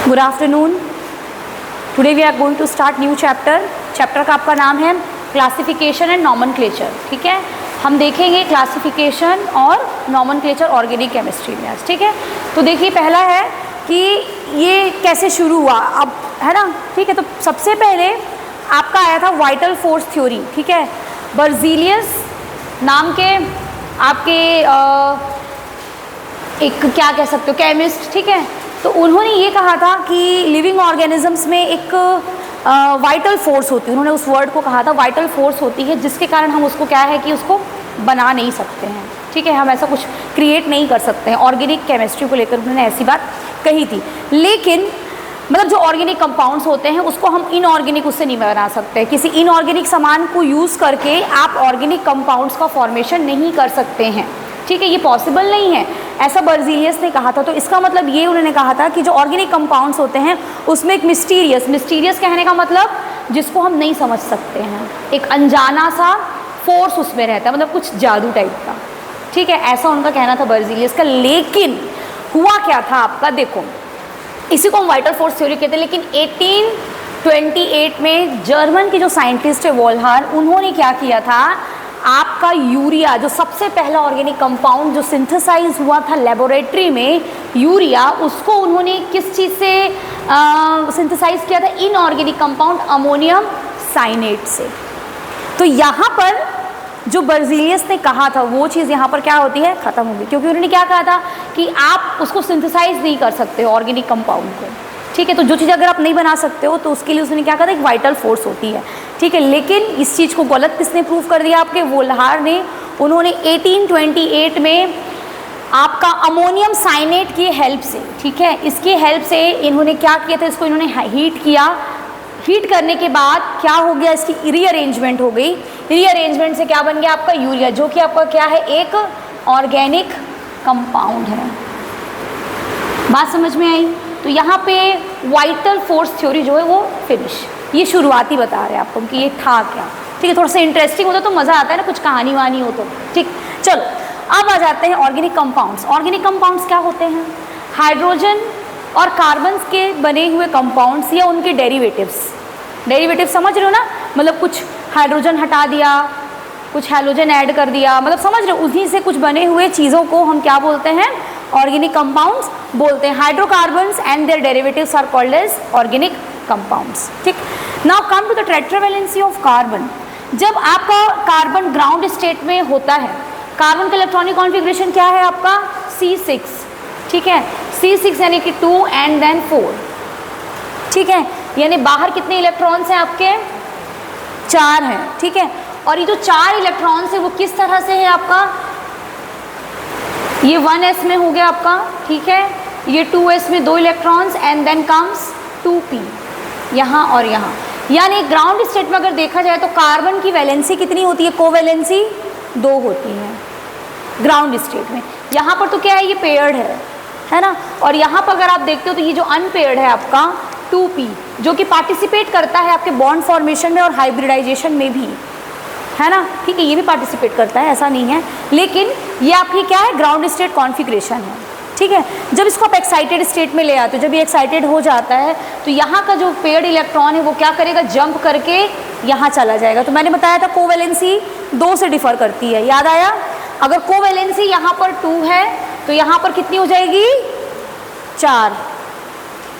Good afternoon. Today we are going to start new chapter. Chapter का आपका नाम है क्लासिफिकेशन एंड नॉमेनक्लेचर। ठीक है, हम देखेंगे क्लासिफिकेशन और नॉमेनक्लेचर ऑर्गेनिक केमिस्ट्री में आज। ठीक है, तो देखिए पहला है कि ये कैसे शुरू हुआ, अब है ना। ठीक है, तो सबसे पहले आपका आया था वाइटल फोर्स थ्योरी। ठीक है, बर्जीलियस नाम के आपके एक क्या कह सकते हो केमिस्ट। ठीक है, तो उन्होंने ये कहा था कि लिविंग ऑर्गेनिजम्स में एक वाइटल फोर्स होती है। उन्होंने उस वर्ड को कहा था वाइटल फोर्स होती है, जिसके कारण हम उसको क्या है कि उसको बना नहीं सकते हैं। ठीक है, हम ऐसा कुछ क्रिएट नहीं कर सकते हैं। ऑर्गेनिक केमिस्ट्री को लेकर उन्होंने ऐसी बात कही थी। लेकिन मतलब जो ऑर्गेनिक कंपाउंड्स होते हैं उसको हम इनऑर्गेनिक उससे नहीं बना सकते। किसी इनऑर्गेनिक सामान को यूज़ करके आप ऑर्गेनिक कंपाउंड्स का फॉर्मेशन नहीं कर सकते हैं। ठीक है, ये पॉसिबल नहीं है, ऐसा बर्जीलियस ने कहा था। तो इसका मतलब ये उन्होंने कहा था कि जो ऑर्गेनिक कंपाउंड्स होते हैं उसमें एक मिस्टीरियस कहने का मतलब जिसको हम नहीं समझ सकते हैं, एक अनजाना सा फोर्स उसमें रहता है, मतलब कुछ जादू टाइप का। ठीक है, ऐसा उनका कहना था बर्जीलियस का। लेकिन हुआ क्या था आपका, देखो इसी को हम वाइटल फोर्स थ्योरी कहते हैं। लेकिन 1828 में जर्मन के जो साइंटिस्ट है वोल्हार, उन्होंने क्या किया था, आपका यूरिया जो सबसे पहला ऑर्गेनिक कंपाउंड जो सिंथेसाइज हुआ था लेबोरेटरी में, यूरिया, उसको उन्होंने किस चीज़ से सिंथेसाइज किया था, इनऑर्गेनिक कंपाउंड अमोनियम साइनेट से। तो यहाँ पर जो बर्जीलियस ने कहा था वो चीज़ यहाँ पर क्या होती है, ख़त्म हो गई। क्योंकि उन्होंने क्या कहा था कि आप उसको सिंथेसाइज नहीं कर सकते ऑर्गेनिक कंपाउंड को। ठीक है, तो जो चीज़ अगर आप नहीं बना सकते हो तो उसके लिए उसने क्या कहा था, एक वाइटल फोर्स होती है। ठीक है, लेकिन इस चीज़ को गलत किसने प्रूव कर दिया, आपके वोल्हार ने। उन्होंने 1828 में आपका अमोनियम साइनेट की हेल्प से, ठीक है, इसकी हेल्प से इन्होंने क्या किया था, इसको इन्होंने हीट किया। हीट करने के बाद क्या हो गया, इसकी रीअरेंजमेंट हो गई। रीअरेंजमेंट से क्या बन गया आपका यूरिया, जो कि आपका क्या है, एक ऑर्गेनिक कंपाउंड है। बात समझ में आई। तो यहाँ पे वाइटल फोर्स थ्योरी जो है वो फिनिश, ये शुरुआती बता रहे हैं आपको कि ये था क्या। ठीक है, थोड़ा सा इंटरेस्टिंग होता तो मज़ा आता है ना, कुछ कहानी वानी हो तो। ठीक, चलो अब आ जाते हैं ऑर्गेनिक कंपाउंड्स। ऑर्गेनिक कंपाउंड्स क्या होते हैं, हाइड्रोजन और कार्बन्स के बने हुए कंपाउंड्स या उनके डेरिवेटिव्स। डेरिवेटिव समझ रहे हो ना, मतलब कुछ हाइड्रोजन हटा दिया, कुछ हैलोजन ऐड कर दिया, मतलब समझ रहे हो, उन्हीं से कुछ बने हुए चीज़ों को हम क्या बोलते हैं, ऑर्गेनिक कंपाउंड्स बोलते हैं। Hydrocarbons and their derivatives are called as organic compounds. ठीक, now come to the tetravalency of carbon. जब आपका कार्बन ग्राउंड स्टेट में होता है, कार्बन का इलेक्ट्रॉनिक कॉन्फ़िगरेशन क्या है आपका, C6। ठीक है, C6 यानी कि 2 एंड देन 4। ठीक है, यानी बाहर कितने इलेक्ट्रॉन्स हैं आपके, 4 हैं। ठीक है, और ये जो 4 इलेक्ट्रॉन्स है वो किस तरह से है आपका, ये 1s में हो गया आपका। ठीक है, ये 2s में 2 electrons and then comes 2p यहाँ और यहाँ। यानी ग्राउंड स्टेट में अगर देखा जाए तो कार्बन की वैलेंसी कितनी होती है, कोवैलेंसी 2 होती है ग्राउंड स्टेट में। यहाँ पर तो क्या है, ये पेयर्ड है ना। और यहाँ पर अगर आप देखते हो तो ये जो अनपेयर्ड है आपका 2p, जो कि पार्टिसिपेट करता है आपके बॉन्ड फॉर्मेशन में और हाइब्रिडाइजेशन में भी, है ना। ठीक है, ये भी पार्टिसिपेट करता है, ऐसा नहीं है। लेकिन ये आपकी क्या है, ग्राउंड स्टेट कॉन्फ़िगरेशन है। ठीक है, जब इसको आप एक्साइटेड स्टेट में ले आते हो, जब ये एक्साइटेड हो जाता है तो यहाँ का जो पेयर्ड इलेक्ट्रॉन है वो क्या करेगा, जंप करके यहाँ चला जाएगा। तो मैंने बताया था कोवैलेंसी 2 से डिफर करती है, याद आया। अगर कोवैलेंसी यहाँ पर 2 है तो यहाँ पर कितनी हो जाएगी, 4,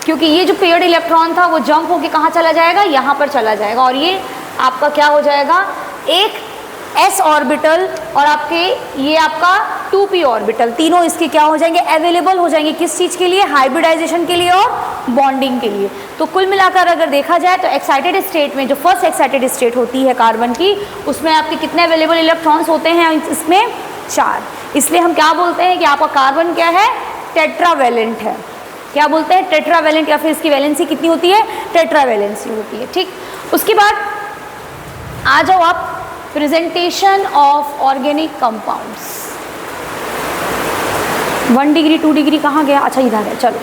क्योंकि ये जो पेयर्ड इलेक्ट्रॉन था वो जंप होके कहाँ चला जाएगा, यहाँ पर चला जाएगा। और ये आपका क्या हो जाएगा, एक s ऑर्बिटल और आपके ये आपका 2p ऑर्बिटल, तीनों इसके क्या हो जाएंगे, अवेलेबल हो जाएंगे। किस चीज़ के लिए, हाइब्रिडाइजेशन के लिए और बॉन्डिंग के लिए। तो कुल मिलाकर अगर देखा जाए तो एक्साइटेड स्टेट में, जो फर्स्ट एक्साइटेड स्टेट होती है कार्बन की, उसमें आपके कितने अवेलेबल इलेक्ट्रॉन्स होते हैं, इसमें 4। इसलिए हम क्या बोलते हैं कि आपका कार्बन क्या है, टेट्रावैलेंट है। क्या बोलते हैं, टेट्रावैलेंट, या फिर इसकी वैलेंसी कितनी होती है, टेट्रावैलेंसी होती है। ठीक, उसके बाद आ जाओ आप presentation of organic compounds. 1 degree 2 degree कहाँ गया, अच्छा इधर है। चलो,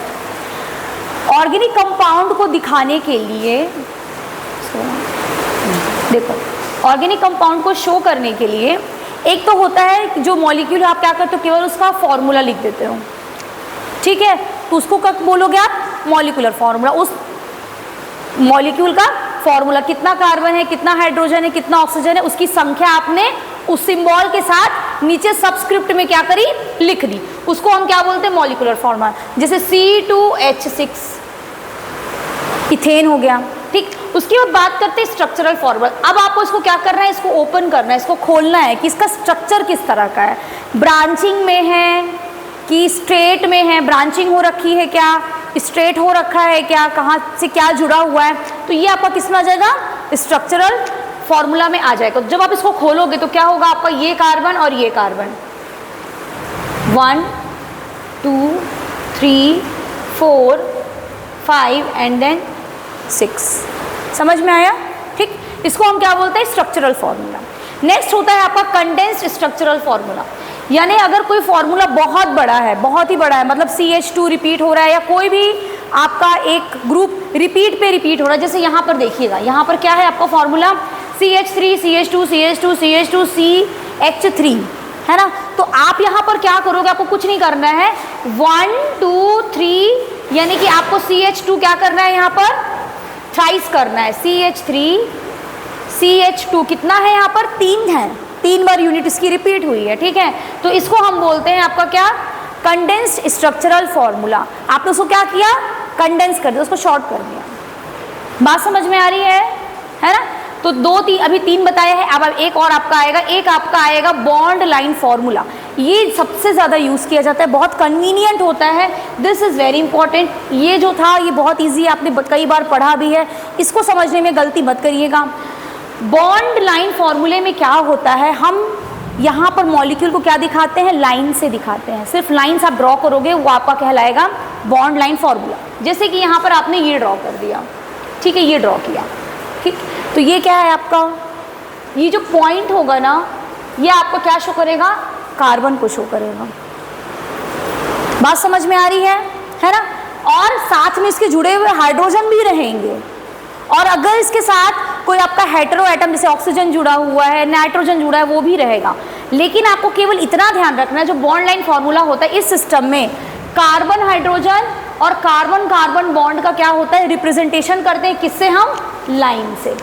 ऑर्गेनिक कंपाउंड को दिखाने के लिए देखो, ऑर्गेनिक कंपाउंड को शो करने के लिए एक तो होता है जो मॉलिक्यूल आप क्या करते हो, केवल उसका फॉर्मूला लिख देते हो। ठीक है, तो उसको कब बोलोगे आप? Molecular formula. उस मॉलिक्यूल का फॉर्मूला, कितना कार्बन है, कितना हाइड्रोजन है, कितना ऑक्सीजन है, उसकी संख्या आपने उस सिंबल के साथ नीचे सबस्क्रिप्ट में क्या करी? लिख दी। उसको हम क्या बोलते हैं? Molecular formula. जैसे C2H6 इथेन हो गया, ठीक। उसके बाद बात करते हैं स्ट्रक्चरल फॉर्मूला। अब आपको इसको क्या करना है? इसको ओपन करना है, इसको खोलना है कि इसका स्ट्रक्चर किस तरह का है, ब्रांचिंग में है कि स्ट्रेट में है, ब्रांचिंग हो रखी है क्या, स्ट्रेट हो रखा है क्या, कहाँ से क्या जुड़ा हुआ है। तो ये आपका किस में आ जाएगा? स्ट्रक्चरल फॉर्मूला में आ जाएगा। जब आप इसको खोलोगे तो क्या होगा आपका? ये कार्बन और ये कार्बन, 1 2 3 4 5 एंड देन 6। समझ में आया? ठीक। इसको हम क्या बोलते हैं? Structural formula. नेक्स्ट होता है आपका कंडेंस्ड स्ट्रक्चरल फॉर्मूला। यानी अगर कोई फॉर्मूला बहुत बड़ा है, बहुत ही बड़ा है, मतलब CH2 रिपीट हो रहा है या कोई भी आपका एक ग्रुप रिपीट पे रिपीट हो रहा है, जैसे यहाँ पर देखिएगा, यहाँ पर क्या है आपका formula? CH3 CH2 CH2 CH2 CH3 है ना। तो आप यहाँ पर क्या करोगे? आपको कुछ नहीं करना है, 1 2 3 यानी कि आपको CH2 क्या करना है? यहाँ पर थ्राइस करना है। CH3 CH2 कितना है यहाँ पर? 3 है, 3 बार यूनिट इसकी रिपीट हुई है, ठीक है। तो इसको हम बोलते हैं आपका क्या? Condensed structural formula. आपने उसको क्या किया? कंडेंस कर दिया, उसको शॉर्ट कर दिया। बात समझ में आ रही है ना। तो 2 3 अभी 3 बताया है, अब एक और आपका आएगा, एक आपका आएगा बॉन्ड लाइन फॉर्मूला। ये सबसे ज़्यादा यूज़ किया जाता है, बहुत कन्वीनियंट होता है। This is very important. ये जो था ये बहुत ईजी है, आपने कई बार पढ़ा भी है, इसको समझने में गलती मत करिएगा। बॉन्ड लाइन फॉर्मूले में क्या होता है? हम यहाँ पर मॉलिक्यूल को क्या दिखाते हैं? लाइन से दिखाते हैं। सिर्फ लाइन्स आप ड्रॉ करोगे वो आपका कहलाएगा बॉन्ड लाइन फॉर्मूला। जैसे कि यहाँ पर आपने ये ड्रॉ कर दिया, ठीक है, ये ड्रॉ किया, ठीक। तो ये क्या है आपका? ये जो पॉइंट होगा ना, ये आपको क्या शो करेगा? कार्बन को शो करेगा। बात समझ में आ रही है ना। और साथ में इसके जुड़े हुए हाइड्रोजन भी रहेंगे, और अगर इसके साथ कोई आपका हेटेरो एटम जैसे ऑक्सीजन जुड़ा हुआ है, नाइट्रोजन जुड़ा है, वो भी रहेगा। लेकिन आपको केवल इतना ध्यान रखना है, जो बॉन्ड लाइन फॉर्मूला होता है इस सिस्टम में, कार्बन हाइड्रोजन और कार्बन कार्बन बॉन्ड का क्या होता है? रिप्रेजेंटेशन करते हैं किससे? हम लाइन से।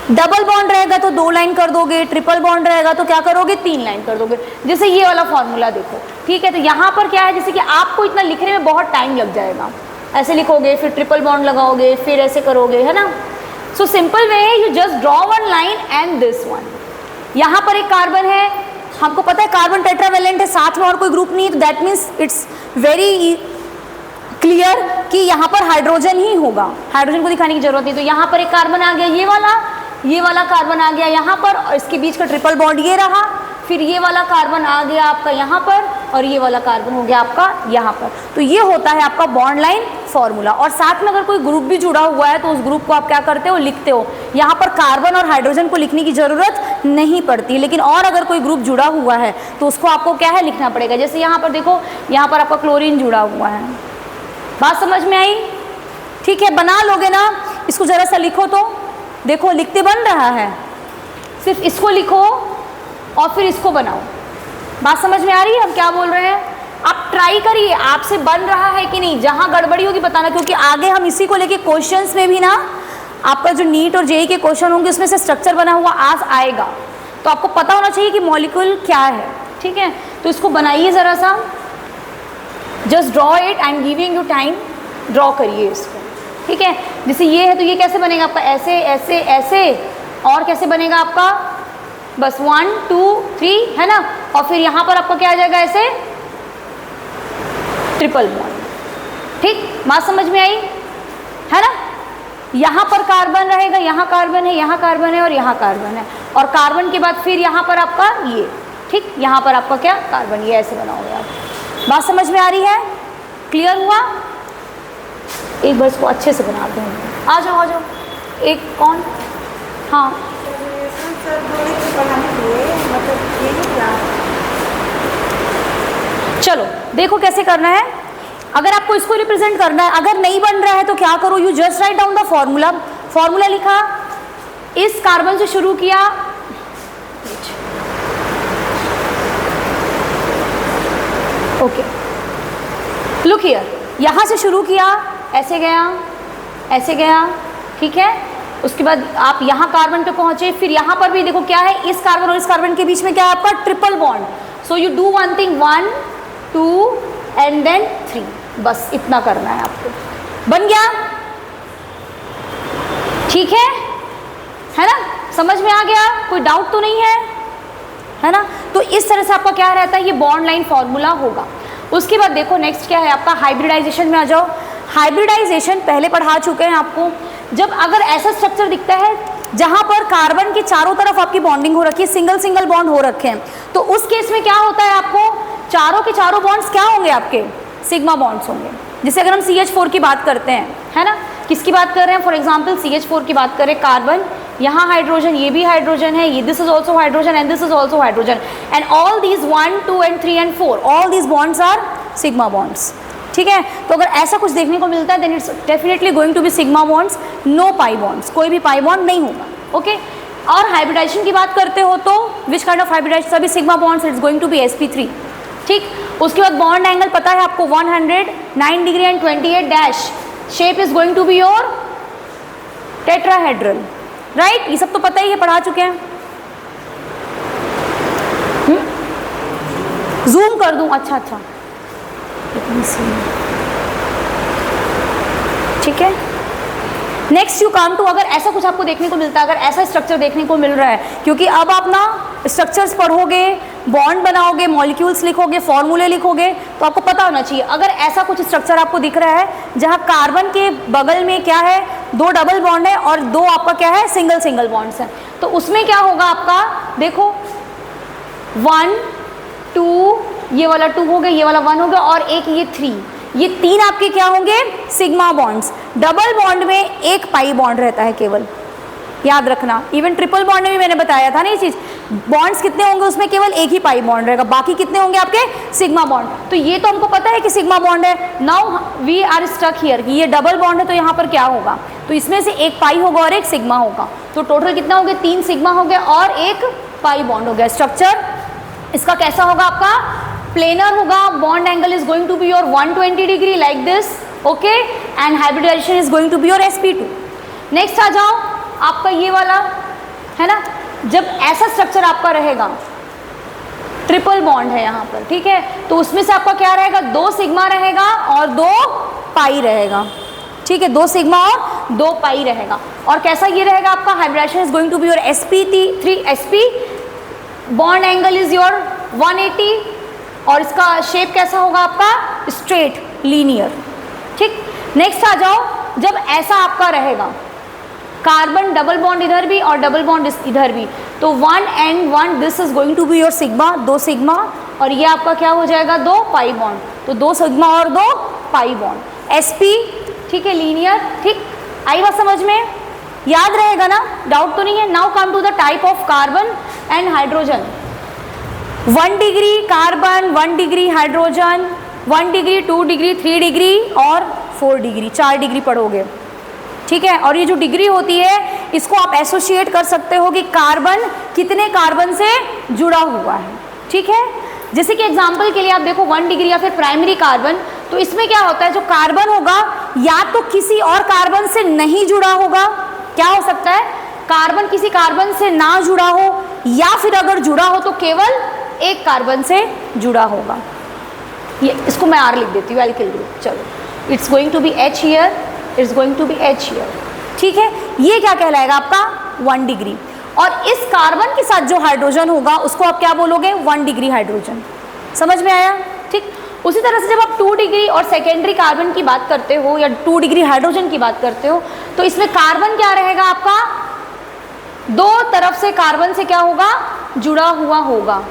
डबल बॉन्ड रहेगा तो 2 लाइन कर दोगे, ट्रिपल बॉन्ड रहेगा तो क्या करोगे? 3 लाइन कर दोगे। जैसे ये वाला फॉर्मूला देखो, ठीक है। तो यहाँ पर क्या है, जैसे कि आपको इतना लिखने में बहुत टाइम लग जाएगा, ऐसे लिखोगे, फिर ट्रिपल बॉन्ड लगाओगे, फिर ऐसे करोगे, है ना। सो सिंपल वे है, you just draw 1 line and this one. यहाँ पर एक कार्बन है, हमको पता है कार्बन टेट्रावेलेंट है, साथ में और कोई ग्रुप नहीं है, तो that means it's very clear कि यहाँ पर हाइड्रोजन ही होगा, हाइड्रोजन को दिखाने की जरूरत नहीं। तो यहाँ पर एक कार्बन आ गया, ये वाला कार्बन आ गया यहाँ पर, और इसके बीच का ट्रिपल बॉन्ड ये रहा, फिर ये वाला कार्बन आ गया आपका यहाँ पर, और ये वाला कार्बन हो गया आपका यहाँ पर। तो ये होता है आपका बॉन्ड लाइन फॉर्मूला। और साथ में अगर कोई ग्रुप भी जुड़ा हुआ है तो उस ग्रुप को आप क्या करते हो? लिखते हो। यहाँ पर कार्बन और हाइड्रोजन को लिखने की जरूरत नहीं पड़ती, लेकिन और अगर कोई ग्रुप जुड़ा हुआ है तो उसको आपको क्या है? लिखना पड़ेगा। जैसे यहाँ पर देखो, यहाँ पर आपका क्लोरीन जुड़ा हुआ है। बात समझ में आई? ठीक है, बना लोगे ना, इसको जरा सा लिखो तो देखो, लिखते बन रहा है। सिर्फ इसको लिखो और फिर इसको बनाओ। बात समझ में आ रही है हम क्या बोल रहे हैं? आप ट्राई करिए, आपसे बन रहा है कि नहीं। जहाँ गड़बड़ी होगी बताना, क्योंकि आगे हम इसी को लेके क्वेश्चंस में भी ना, आपका जो नीट और जेईई के क्वेश्चन होंगे उसमें से स्ट्रक्चर बना हुआ आज आएगा, तो आपको पता होना चाहिए कि मॉलिक्यूल क्या है, ठीक है। तो इसको बनाइए ज़रा सा, just draw it, I am giving you time, draw करिए इसको, ठीक है। जैसे ये है तो ये कैसे बनेगा आपका? ऐसे ऐसे ऐसे, और कैसे बनेगा आपका? बस 1 2 3 है ना। और फिर यहाँ पर आपका क्या आ जाएगा? ऐसे ट्रिपल बॉन्ड, ठीक। बात समझ में आई है ना। यहाँ पर कार्बन रहेगा, यहाँ कार्बन है, यहाँ कार्बन है और यहाँ कार्बन है, और कार्बन के बाद फिर यहाँ पर आपका ये, ठीक। यहाँ पर आपका क्या? कार्बन। ये ऐसे बनाओगे आप। बात समझ में आ रही है? क्लियर हुआ? एक बार इसको अच्छे से बनाते हैं। आ जाओ आ जाओ। एक कौन? हाँ, चलो देखो कैसे करना है। अगर आपको इसको रिप्रेजेंट करना है, अगर नहीं बन रहा है तो क्या करो? You just write down the formula. Formula लिखा, इस कार्बन से शुरू किया, ओके, लुक हियर, यहाँ से शुरू किया, ऐसे गया, ऐसे गया, ठीक है। उसके बाद आप यहाँ कार्बन पे पहुँचे, फिर यहाँ पर भी देखो क्या है, इस कार्बन और इस कार्बन के बीच में क्या है आपका triple bond. So you do one thing, 1 2 and then 3, बस इतना करना है आपको। बन गया, ठीक है ना, समझ में आ गया, कोई डाउट तो नहीं है ना। तो इस तरह से आपका क्या रहता है, ये बॉन्ड लाइन फॉर्मूला होगा। उसके बाद देखो नेक्स्ट क्या है आपका, हाइब्रिडाइजेशन में आ जाओ। हाइब्रिडाइजेशन पहले पढ़ा चुके हैं आपको। जब अगर ऐसा स्ट्रक्चर दिखता है जहां पर कार्बन के चारों तरफ आपकी बॉन्डिंग हो रखी है, सिंगल सिंगल बॉन्ड हो रखे हैं, तो उस केस में क्या होता है, आपको चारों के चारों बॉन्ड्स क्या होंगे, आपके सिग्मा बॉन्ड्स होंगे। जैसे अगर हम CH4 की बात करते हैं, है ना, किसकी बात कर रहे हैं, फॉर एग्जाम्पल CH4 की बात करें, कार्बन, यहाँ हाइड्रोजन, ये भी हाइड्रोजन है, ये this is also hydrogen and this is also hydrogen, and all these 1 2 and 3 and 4 all these bonds are sigma bonds, ठीक है। तो अगर ऐसा कुछ देखने को मिलता है then it's definitely going to be sigma bonds, no pi bonds, कोई भी पाई बॉन्ड नहीं होगा, ओके। और हाइब्रिडाइजेशन की बात करते हो तो विच काइंड ऑफ हाइब्रिडाइजेशन, सभी sigma bonds, it's going to be sp3, ठीक। उसके बाद बॉन्ड एंगल पता है आपको 109 degree and 28 dash, shape is going to be your tetrahedral, right, ये सब तो पता ही है, पढ़ा चुके हैं। जूम कर दूं, अच्छा, ठीक है। नेक्स्ट यू कम टू, अगर ऐसा कुछ आपको देखने को मिलता है, अगर ऐसा स्ट्रक्चर देखने को मिल रहा है, क्योंकि अब आप ना स्ट्रक्चर्स पढ़ोगे, बॉन्ड बनाओगे, मॉलिक्यूल्स लिखोगे, फॉर्मूले लिखोगे, तो आपको पता होना चाहिए। अगर ऐसा कुछ स्ट्रक्चर आपको दिख रहा है जहां कार्बन के बगल में क्या है, 2 डबल बॉन्ड है और 2 आपका क्या है, सिंगल सिंगल बॉन्ड्स है, तो उसमें क्या होगा आपका, देखो 1 2, ये वाला 2 हो गया, ये वाला 1 हो गया, और एक ये 3, ये 3 आपके क्या होंगे, सिग्मा बॉन्ड्स। डबल बॉन्ड में एक पाई बॉन्ड रहता है केवल, याद रखना। इवन ट्रिपल बॉन्ड में भी मैंने बताया था ना ये चीज, बॉन्ड्स कितने होंगे उसमें, केवल एक ही पाई बॉन्ड रहेगा, बाकी कितने होंगे आपके सिग्मा बॉन्ड। तो ये तो हमको पता है कि सिग्मा बॉन्ड है। Now we are stuck here कि ये डबल बॉन्ड है, तो यहाँ पर क्या होगा, तो इसमें से एक पाई होगा और एक सिग्मा होगा, तो टोटल कितना हो गया, 3 सिग्मा हो गया और एक पाई बॉन्ड हो गया। स्ट्रक्चर इसका कैसा होगा आपका, प्लेनर होगा, bond angle is going to be your 120 degree like this, okay, and hybridization is going to be your sp2। Next आ जाओ आपका ये वाला, है ना, जब ऐसा स्ट्रक्चर आपका रहेगा, ट्रिपल बॉन्ड है यहाँ पर, ठीक है, तो उसमें से आपका क्या रहेगा, 2 सिग्मा रहेगा और 2 पाई रहेगा, ठीक है, 2 सिग्मा और 2 पाई रहेगा। और कैसा ये रहेगा आपका, hybridization is going to be your sp3 sp, bond angle is your 180, और इसका शेप कैसा होगा आपका, स्ट्रेट लीनियर, ठीक। नेक्स्ट आ जाओ, जब ऐसा आपका रहेगा, कार्बन डबल बॉन्ड इधर भी और डबल बॉन्ड इधर भी, तो 1 and 1 this is going to be your sigma, 2 sigma, और ये आपका क्या हो जाएगा, 2 पाई बॉन्ड, तो 2 सिग्मा और 2 पाई बॉन्ड, sp, ठीक है, लीनियर, ठीक। आई बात समझ में, याद रहेगा ना, डाउट तो नहीं है। Now come to the type of carbon and hydrogen. 1 degree carbon, 1 degree hydrogen, 1 degree 2 degree 3 degree और 4 डिग्री, 4 डिग्री पढ़ोगे, ठीक है। और ये जो डिग्री होती है इसको आप एसोसिएट कर सकते हो कि कार्बन कितने कार्बन से जुड़ा हुआ है, ठीक है। जैसे कि एग्जांपल के लिए आप देखो 1 डिग्री या फिर प्राइमरी कार्बन, तो इसमें क्या होता है, जो कार्बन होगा या तो किसी और कार्बन से नहीं जुड़ा होगा, क्या हो सकता है, कार्बन किसी कार्बन से ना जुड़ा हो, या फिर अगर जुड़ा हो तो केवल एक कार्बन से जुड़ा होगा। ये इसको मैं R लिख देती हूँ, एल्किल ग्रुप, चलो, it's going to be H here, it's going to be H here, ठीक है। ये क्या कहलाएगा आपका 1 डिग्री, और इस कार्बन के साथ जो हाइड्रोजन होगा उसको आप क्या बोलोगे, 1 डिग्री हाइड्रोजन। समझ में आया, ठीक। उसी तरह से जब आप 2 डिग्री और सेकेंडरी कार्बन की बात करते हो या 2 डिग्री हाइड्रोजन की बात करते हो, तो इसमें कार्बन क्या रहेगा आपका, 2 तरफ से कार्बन से क्या होगा, जुड़ा हुआ होगा।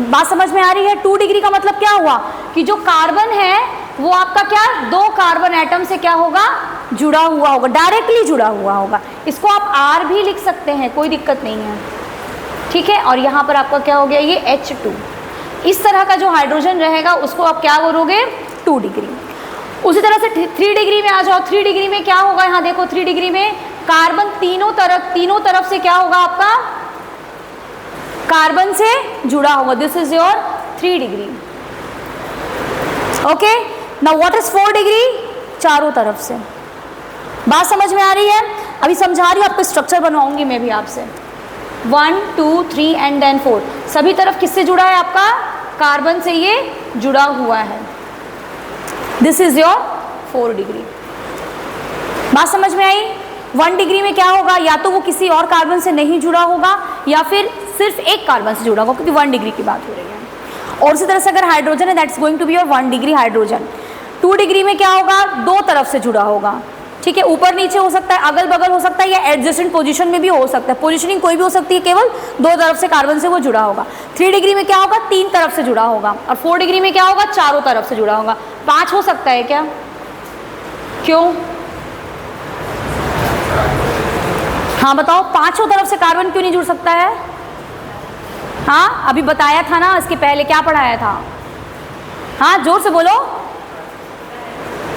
बात समझ में आ रही है। 2 डिग्री का मतलब क्या हुआ कि जो कार्बन है वो आपका क्या, 2 कार्बन एटम से क्या होगा, जुड़ा हुआ होगा, डायरेक्टली जुड़ा हुआ होगा। इसको आप R भी लिख सकते हैं, कोई दिक्कत नहीं है, ठीक है। और यहाँ पर आपका क्या हो गया, ये H2। इस तरह का जो हाइड्रोजन रहेगा उसको आप क्या करोगे, 2 डिग्री। उसी तरह से 3 डिग्री में आ जाओ। 3 डिग्री में क्या होगा, यहाँ देखो 3 डिग्री में कार्बन तीनों तरफ से क्या होगा आपका, कार्बन से जुड़ा होगा, this is your 3 degree, okay. Now what is 4 degree? चारों तरफ से। बात समझ में आ रही है? अभी समझा रही हूँ, आपको स्ट्रक्चर बनवाऊंगी मैं भी आपसे। 1 2 3 एंड देन 4, सभी तरफ किससे जुड़ा है? आपका कार्बन से ये जुड़ा हुआ है। This is your 4 degree. बात समझ में आई? 1 डिग्री में क्या होगा? या तो वो किसी और कार्बन से नहीं जुड़ा होगा या फिर सिर्फ एक कार्बन से जुड़ा होगा, क्योंकि 1 डिग्री की बात हो रही है। और इसी तरह से अगर हाइड्रोजन है, that's going to be your 1 degree hydrogen. 2 degree में क्या होगा? दो तरफ से जुड़ा होगा, ठीक है, ऊपर नीचे हो सकता है, अगल बगल हो सकता है, या एडजेसेंट पोजीशन में भी हो सकता है। पोजीशनिंग कोई भी हो सकती है, केवल दो तरफ से कार्बन से वो जुड़ा होगा। 3 डिग्री में क्या होगा? 3 तरफ से जुड़ा होगा। और 4 डिग्री में क्या होगा? चारों तरफ से जुड़ा होगा। 5 हो सकता है क्या? क्यों? हाँ बताओ, 5 तरफ से कार्बन क्यों नहीं जुड़ सकता है? हाँ अभी बताया था ना, इसके पहले क्या पढ़ाया था? हाँ जोर से बोलो।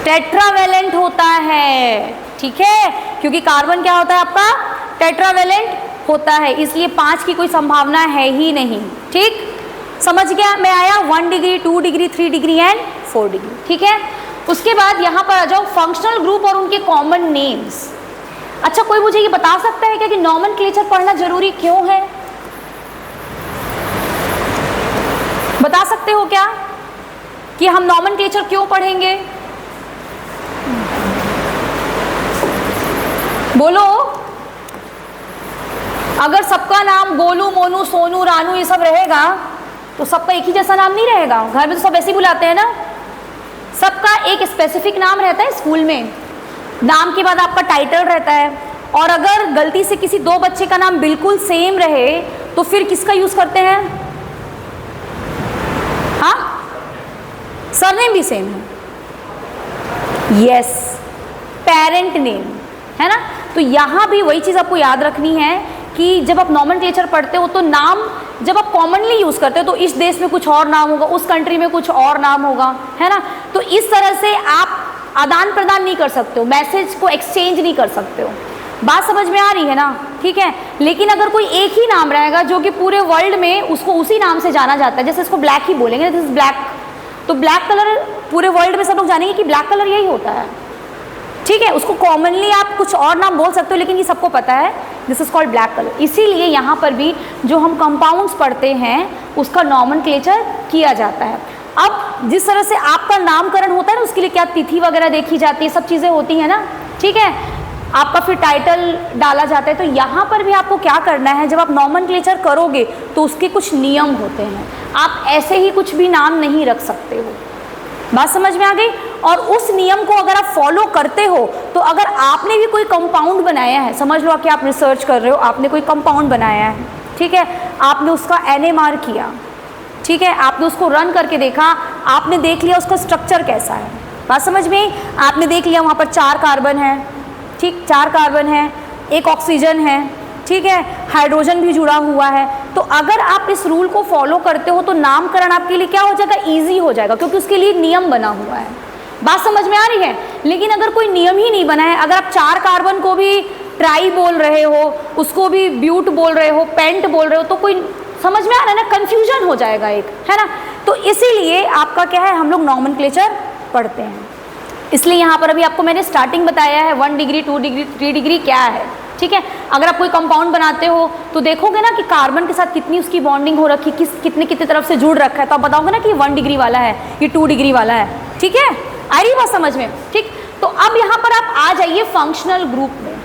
टेट्रावेलेंट होता है, ठीक है, क्योंकि कार्बन क्या होता है आपका? टेट्रावेलेंट होता है, इसलिए 5 की कोई संभावना है ही नहीं। ठीक, समझ गया मैं आया? 1 degree, 2 degree, 3 degree and 4 degree, ठीक है। उसके बाद यहाँ पर आ जाओ फंक्शनल ग्रुप और उनके कॉमन नेम्स। अच्छा, कोई मुझे ये बता सकता है क्या कि नॉमेनक्लेचर पढ़ना जरूरी क्यों है? बता सकते हो क्या कि हम नॉमेनक्लेचर क्यों पढ़ेंगे? बोलो। अगर सबका नाम गोलू, मोनू, सोनू, रानू ये सब रहेगा तो सबका एक ही जैसा नाम नहीं रहेगा। घर में तो सब ऐसे ही बुलाते हैं ना, सबका एक स्पेसिफिक नाम रहता है। स्कूल में नाम के बाद आपका टाइटल रहता है, और अगर गलती से किसी दो बच्चे का नाम बिल्कुल सेम रहे तो फिर किसका यूज करते हैं? हाँ, सरनेम भी सेम है, यस, पेरेंट नेम, है ना। तो यहाँ भी वही चीज़ आपको याद रखनी है कि जब आप नॉमेनक्लेचर पढ़ते हो तो नाम जब आप कॉमनली यूज़ करते हो तो इस देश में कुछ और नाम होगा, उस कंट्री में कुछ और नाम होगा, है ना। तो इस तरह से आप आदान प्रदान नहीं कर सकते हो, मैसेज को एक्सचेंज नहीं कर सकते हो। बात समझ में आ रही है ना? ठीक है। लेकिन अगर कोई एक ही नाम रहेगा जो कि पूरे वर्ल्ड में उसको उसी नाम से जाना जाता है, जैसे इसको ब्लैक ही बोलेंगे, दिस इज ब्लैक, तो ब्लैक कलर पूरे वर्ल्ड में सब लोग जानेंगे कि ब्लैक कलर यही होता है, ठीक है। उसको कॉमनली आप कुछ और नाम बोल सकते हो, लेकिन ये सबको पता है this is called black colour. इसीलिए यहाँ पर भी जो हम कंपाउंड्स पढ़ते हैं उसका नॉमेनक्लेचर किया जाता है। अब जिस तरह से आपका नामकरण होता है ना, उसके लिए क्या तिथि वगैरह देखी जाती है, सब चीज़ें होती हैं ना, ठीक है। आपका फिर टाइटल डाला जाता है। तो यहाँ पर भी आपको क्या करना है, जब आप नॉमेनक्लेचर करोगे तो उसके कुछ नियम होते हैं। आप ऐसे ही कुछ भी नाम नहीं रख सकते हो। बात समझ में आ गई? और उस नियम को अगर आप फॉलो करते हो तो अगर आपने भी कोई कंपाउंड बनाया है, समझ लो कि आप रिसर्च कर रहे हो, आपने कोई कंपाउंड बनाया है, ठीक है, आपने उसका NMR किया, ठीक है, आपने उसको रन करके देखा, आपने देख लिया उसका स्ट्रक्चर कैसा है। बात समझ में? आपने देख लिया वहाँ पर 4 कार्बन है, ठीक, 4 कार्बन है, एक ऑक्सीजन है, ठीक है, हाइड्रोजन भी जुड़ा हुआ है। तो अगर आप इस रूल को फॉलो करते हो तो नामकरण आपके लिए क्या हो जाएगा? ईजी हो जाएगा, क्योंकि उसके लिए नियम बना हुआ है। बात समझ में आ रही है? लेकिन अगर कोई नियम ही नहीं बना है, अगर आप 4 कार्बन को भी ट्राई बोल रहे हो, उसको भी ब्यूट बोल रहे हो, पेंट बोल रहे हो, तो कोई समझ में आ रहा है ना, कंफ्यूजन हो जाएगा एक, है ना। तो इसीलिए आपका क्या है, हम लोग नॉमेनक्लेचर पढ़ते हैं। इसलिए यहाँ पर अभी आपको मैंने स्टार्टिंग बताया है 1 डिग्री, 2 डिग्री, 3 डिग्री क्या है, ठीक है। अगर आप कोई कंपाउंड बनाते हो तो देखोगे ना कि कार्बन के साथ कितनी उसकी बॉन्डिंग हो रखी, कितने तरफ से जुड़ रखा है, तो आप बताओगे ना कि 1 डिग्री वाला है, ये 2 डिग्री वाला है, ठीक है। आ रही बात समझ में? ठीक। तो अब यहाँ पर आप आ जाइए फंक्शनल ग्रुप में।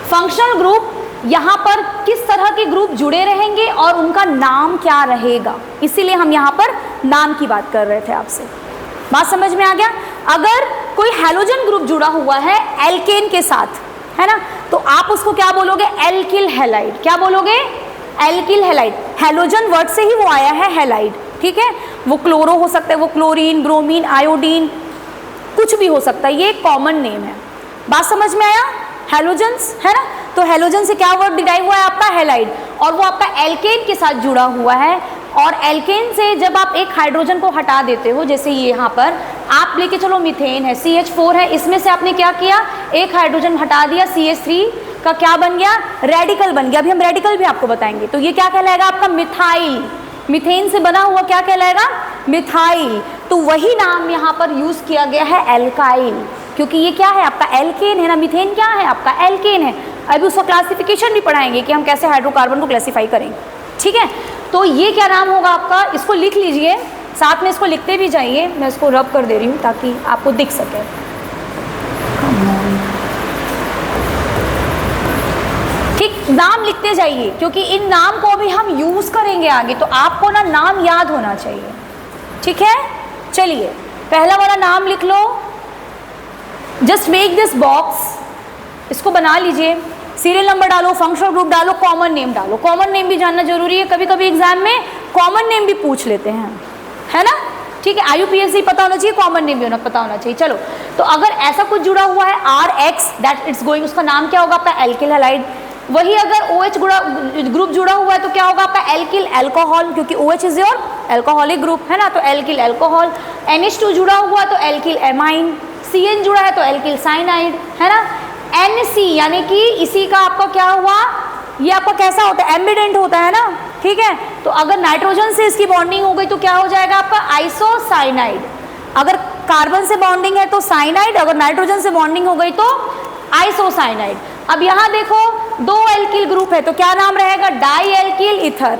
फंक्शनल ग्रुप, यहाँ पर किस तरह के ग्रुप जुड़े रहेंगे और उनका नाम क्या रहेगा, इसीलिए हम यहाँ पर नाम की बात कर रहे थे आपसे। बात समझ में आ गया? अगर कोई हैलोजन ग्रुप जुड़ा हुआ है एल्केन के साथ, है ना, तो आप उसको क्या बोलोगे? Alkyl halide. क्या बोलोगे? Alkyl halide. हैलोजन वर्ड से ही वो आया है, हैलाइड, ठीक है। वो क्लोरो हो सकता है, वो क्लोरीन, ब्रोमीन, आयोडीन, कुछ भी हो सकता है, ये कॉमन नेम है। बात समझ में आया? हैलोजन्स, है ना। तो हैलोजन से क्या वर्ड डिराइव हुआ है? आपका हैलाइड, और वो आपका एल्केन के साथ जुड़ा हुआ है। और एल्केन से जब आप एक हाइड्रोजन को हटा देते हो, जैसे ये यहाँ पर आप लेके चलो मीथेन है, CH4 है, इसमें से आपने क्या किया, एक हाइड्रोजन हटा दिया, CH3 का क्या बन गया? रेडिकल बन गया। अभी हम रेडिकल भी आपको बताएंगे। तो ये क्या कहलाएगा? आपका मिथाइल। मीथेन से बना हुआ क्या कहलाएगा? मिथाइल। तो वही नाम यहाँ पर यूज़ किया गया है एल्काइल, क्योंकि ये क्या है आपका एल्केन है ना, मीथेन क्या है आपका एल्केन है। अभी उसका क्लासिफिकेशन भी पढ़ाएंगे कि हम कैसे हाइड्रोकार्बन को क्लासीफाई करेंगे, ठीक है। तो ये क्या नाम होगा आपका, इसको लिख लीजिए, साथ में इसको लिखते भी जाइए, मैं इसको रब कर दे रही हूँ ताकि आपको दिख सके। ठीक, नाम लिखते जाइए क्योंकि इन नाम को भी हम यूज़ करेंगे आगे, तो आपको ना नाम याद होना चाहिए, ठीक है। चलिए पहला वाला नाम लिख लो, जस्ट मेक दिस बॉक्स, इसको बना लीजिए, सीरियल नंबर डालो, फंक्शनल ग्रुप डालो, कॉमन नेम डालो। कॉमन नेम भी जानना जरूरी है, कभी कभी एग्जाम में कॉमन नेम भी पूछ लेते हैं, है ना, ठीक है। IUPAC पता होना चाहिए, कॉमन नेम भी होना पता होना चाहिए। चलो, तो अगर ऐसा कुछ जुड़ा हुआ है RX दैट इट्स गोइंग, उसका नाम क्या होगा आपका एल्किल हैलाइड। वही अगर OH ग्रुप जुड़ा हुआ है तो क्या होगा आपका एल्किल अल्कोहल, क्योंकि OH is your alcoholic group, है ना, तो एल्किल अल्कोहल। NH2 जुड़ा हुआ है तो एल्किल एमाइन, CN जुड़ा है तो एल्किल साइनाइड, है ना। NC यानी कि इसी का आपका क्या हुआ, ये आपका कैसा होता है, एम्बिडेंट होता है ना, ठीक है। तो अगर नाइट्रोजन से इसकी बॉन्डिंग हो गई तो क्या हो जाएगा आपका आइसोसाइनाइड। अगर कार्बन से बॉन्डिंग है तो साइनाइड, अगर नाइट्रोजन से बॉन्डिंग हो गई तो आइसोसाइनाइड। अब यहाँ देखो दो एल्किल ग्रुप है तो क्या नाम रहेगा, dialkyl ether.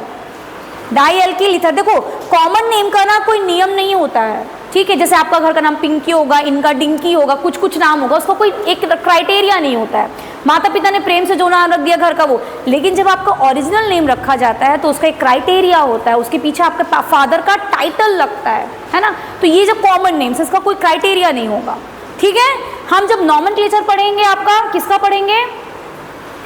Dialkyl ether, देखो कॉमन नेम का ना कोई नियम नहीं होता है, ठीक है। जैसे आपका घर का नाम पिंकी होगा, इनका डिंकी होगा, कुछ कुछ नाम होगा, उसका कोई एक क्राइटेरिया नहीं होता है। माता पिता ने प्रेम से जो नाम रख दिया घर का वो, लेकिन जब आपका ओरिजिनल नेम रखा जाता है तो उसका एक क्राइटेरिया होता है, उसके पीछे आपके फादर का टाइटल लगता है ना। तो ये जो कॉमन नेम्स, इसका कोई क्राइटेरिया नहीं होगा, ठीक है। हम जब नॉमेनक्लेचर पढ़ेंगे आपका, किसका पढ़ेंगे,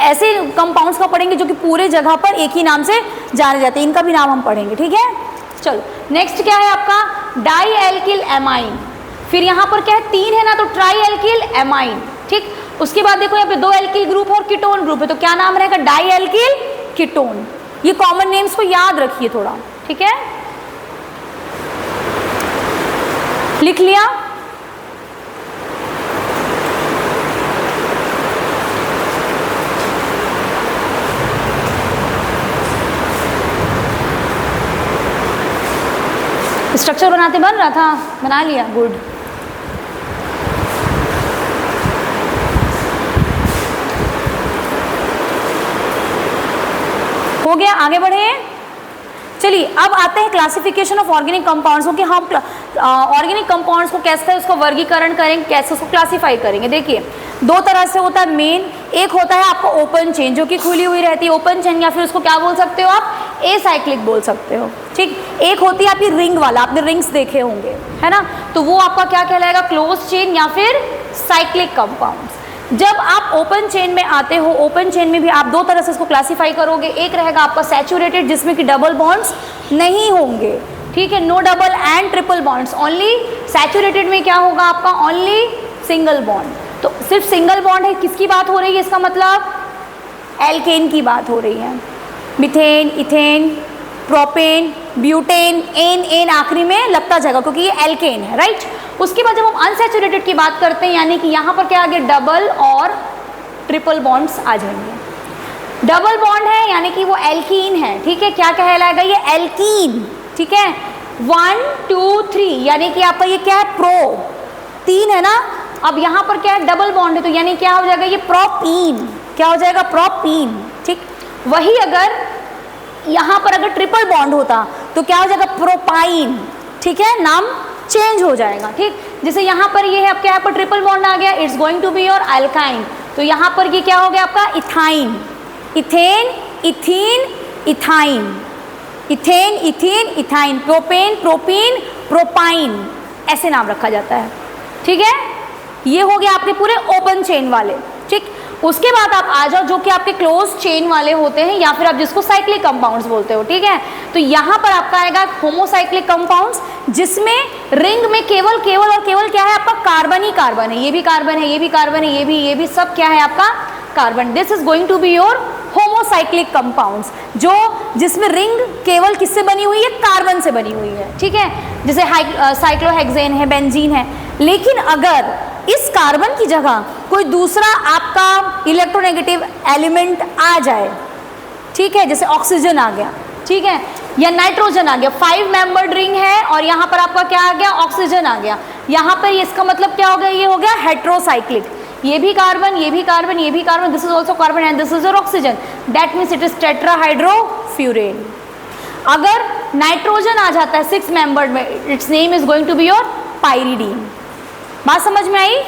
ऐसे कंपाउंड्स का पढ़ेंगे जो कि पूरे जगह पर एक ही नाम से जाने जाते हैं, इनका भी नाम हम पढ़ेंगे, ठीक है। चलो नेक्स्ट क्या है आपका डाई एल्किल एमाइन, फिर यहाँ पर क्या है 3 है ना, तो ट्राई एल्किल एमाइन, ठीक। उसके बाद देखो यहाँ पे 2 एल्किल ग्रुप और कीटोन ग्रुप है तो क्या नाम रहेगा, डाई एल्किल कीटोन। ये कॉमन नेम्स को याद रखिए थोड़ा, ठीक है, लिख लिया। स्ट्रक्चर बनाते बन रहा था, बना लिया, गुड। हो गया, आगे बढ़े। चलिए अब आते हैं क्लासिफिकेशन ऑफ ऑर्गेनिक कंपाउंड्स को, कि हम ऑर्गेनिक कंपाउंड्स को कैसे उसका वर्गीकरण करेंगे, कैसे उसको क्लासीफाई करेंगे। देखिए 2 तरह से होता है मेन, एक होता है आपका ओपन चेन जो कि खुली हुई रहती है ओपन चेन, या फिर उसको क्या बोल सकते हो आप, एसाइक्लिक बोल सकते हो, ठीक। एक होती है आपकी रिंग वाला, आपने रिंग्स देखे होंगे, है ना, तो वो आपका क्या कहलाएगा, क्लोज चेन या फिर साइक्लिक कंपाउंड्स। जब आप ओपन चेन में आते हो, ओपन चेन में भी आप 2 तरह से इसको क्लासीफाई करोगे, एक रहेगा आपका सैचुरेटेड जिसमें कि डबल बॉन्ड्स नहीं होंगे, ठीक है, no double and triple bonds, only saturated में क्या होगा आपका ओनली सिंगल बॉन्ड। तो सिर्फ सिंगल बॉन्ड है, किसकी बात हो रही है, इसका मतलब एल्केन की बात हो रही है, methane, ethane, propane, butane, ane आखिरी में लगता जाएगा क्योंकि ये एल्केन है, राइट। उसके बाद जब हम अनसैचुरेटेड की बात करते हैं, यानी कि यहाँ पर क्या आ गया, डबल और ट्रिपल बॉन्ड्स आ जाएंगे। डबल बॉन्ड है यानी कि वो एल्कीन है, ठीक है, क्या कहलाएगा ये एल्कीन, ठीक है। 1 2 3 यानी कि आपका ये क्या है, प्रो 3 है ना। अब यहाँ पर क्या है, डबल बॉन्ड है तो यानी क्या हो जाएगा, ये प्रोपीन, क्या हो जाएगा, प्रोपीन, ठीक। वही अगर यहाँ पर अगर ट्रिपल बॉन्ड होता तो क्या हो जाएगा, प्रोपाइन, ठीक है, नाम चेंज हो जाएगा, ठीक। जैसे यहाँ पर ये है आपके, यहाँ पर ट्रिपल बॉन्ड आ गया, it's going to be your alkyne, तो यहाँ पर ये क्या हो गया आपका, ethyne, ethane, ethene, ethyne, ethane, ethene, ethyne, propane, propene, propyne, ऐसे नाम रखा जाता है, ठीक है। ये हो गया आपके पूरे ओपन चेन वाले, ठीक। उसके बाद आप आ जाओ जो कि आपके क्लोज चेन वाले होते हैं, या फिर आप जिसको साइक्लिक कंपाउंड्स बोलते हो, ठीक है। तो यहाँ पर आपका आएगा होमोसाइक्लिक कंपाउंड्स, जिसमें रिंग में केवल क्या है आपका, कार्बन ही कार्बन है, ये भी कार्बन है, ये भी कार्बन है, ये भी सब क्या है आपका carbon. This is going to be your homocyclic compounds, जो जिसमें रिंग केवल किससे बनी हुई है, कार्बन से बनी हुई है, ठीक है। जैसे साइक्लोहेक्सेन है, बेंजीन है। लेकिन अगर इस कार्बन की जगह कोई दूसरा आपका इलेक्ट्रोनेगेटिव एलिमेंट आ जाए, ठीक है, जैसे ऑक्सीजन आ गया, ठीक है, या नाइट्रोजन आ गया, 5 मेंबर्ड रिंग है और यहाँ पर आपका क्या आ गया, ऑक्सीजन आ गया। यहाँ पर इसका मतलब क्या हो गया, ये हो गया हेट्रोसाइक्लिक, ये भी कार्बन, ये भी कार्बन, ये भी carbon, this is also carbon and this is your oxygen, that means it is tetrahydrofuran. अगर नाइट्रोजन आ जाता है 6 मेंबर्ड में, its name is going to be your pyridine. बात समझ में आई?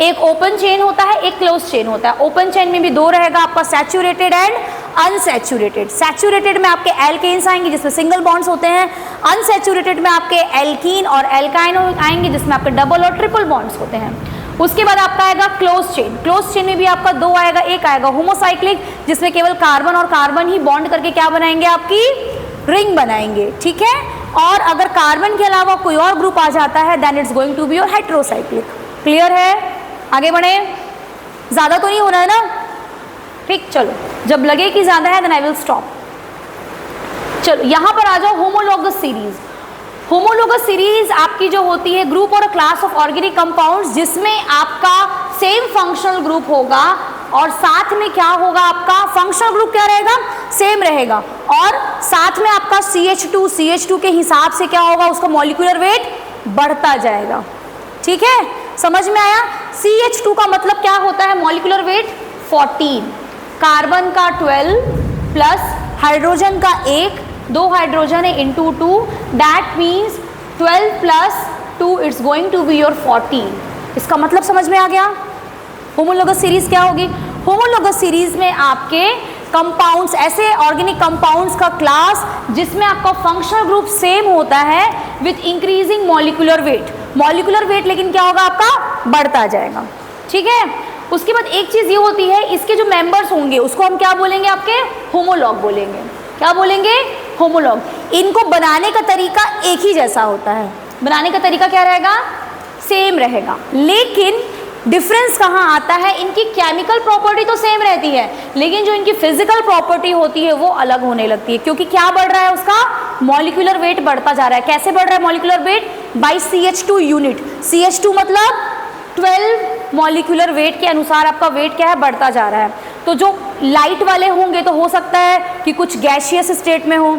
एक ओपन चेन होता है, एक क्लोज चेन होता है। ओपन चेन में भी 2 रहेगा आपका, सैचुरेटेड एंड अनसैचुरेटेड। सैचुरेटेड में आपके एल्केन्स आएंगे जिसमें सिंगल बॉन्ड्स होते हैं, अनसैचुरेटेड में आपके एल्कीन और एल्काइन आएंगे जिसमें आपके डबल और ट्रिपल बॉन्ड्स होते हैं। उसके बाद आपका आएगा क्लोज चेन। क्लोज चेन में भी आपका 2 आएगा, एक आएगा होमोसाइक्लिक जिसमें केवल कार्बन और कार्बन ही बॉन्ड करके क्या बनाएंगे, आपकी रिंग बनाएंगे, ठीक है। और अगर कार्बन के अलावा कोई और ग्रुप आ जाता है then it's going to be your heterocyclic. Clear है? आगे बढ़े, ज्यादा तो नहीं होना है ना, ठीक। चलो, जब लगे कि ज्यादा है देन आई विल स्टॉप। चलो यहाँ पर आ जाओ, होमोलोगस सीरीज। होमोलोगस सीरीज आपकी जो होती है ग्रुप और क्लास ऑफ ऑर्गेनिक कंपाउंड्स जिसमें आपका सेम फंक्शनल ग्रुप होगा और साथ में क्या होगा, आपका फंक्शनल ग्रुप क्या रहेगा, सेम रहेगा और साथ में आपका CH2 के हिसाब से क्या होगा, उसका मॉलिक्यूलर वेट बढ़ता जाएगा, ठीक है। समझ में आया? CH2 का मतलब क्या होता है, मॉलिक्यूलर वेट 14, कार्बन का 12 प्लस हाइड्रोजन का 1, 2 हाइड्रोजन है into 2, that means 12 plus 2 it's going to be your 14। इसका मतलब समझ में आ गया? होमोलोगस सीरीज क्या होगी? होमोलोगस सीरीज में आपके कंपाउंड्स, ऐसे ऑर्गेनिक कंपाउंड्स का क्लास जिसमें आपका फंक्शनल ग्रुप सेम होता है with increasing molecular weight. Molecular weight लेकिन क्या होगा, आपका बढ़ता जाएगा, ठीक है। उसके बाद एक चीज़ ये होती है, इसके जो मेंबर्स होंगे उसको हम क्या बोलेंगे, आपके होमोलॉग बोलेंगे। क्या बोलेंगे? होमोलॉग। इनको बनाने का तरीका एक ही जैसा होता है, बनाने का तरीका क्या रहेगा, सेम रहेगा, लेकिन डिफरेंस कहाँ आता है, इनकी केमिकल प्रॉपर्टी तो सेम रहती है लेकिन जो इनकी फिजिकल प्रॉपर्टी होती है वो अलग होने लगती है, क्योंकि क्या बढ़ रहा है, उसका मॉलिक्यूलर वेट बढ़ता जा रहा है। कैसे बढ़ रहा है molecular weight? Bye CH2 unit. CH2 मतलब 12 मॉलिक्यूलर वेट के अनुसार आपका वेट क्या है, बढ़ता जा रहा है। तो जो लाइट वाले होंगे तो हो सकता है कि कुछ गैशियस स्टेट में हो,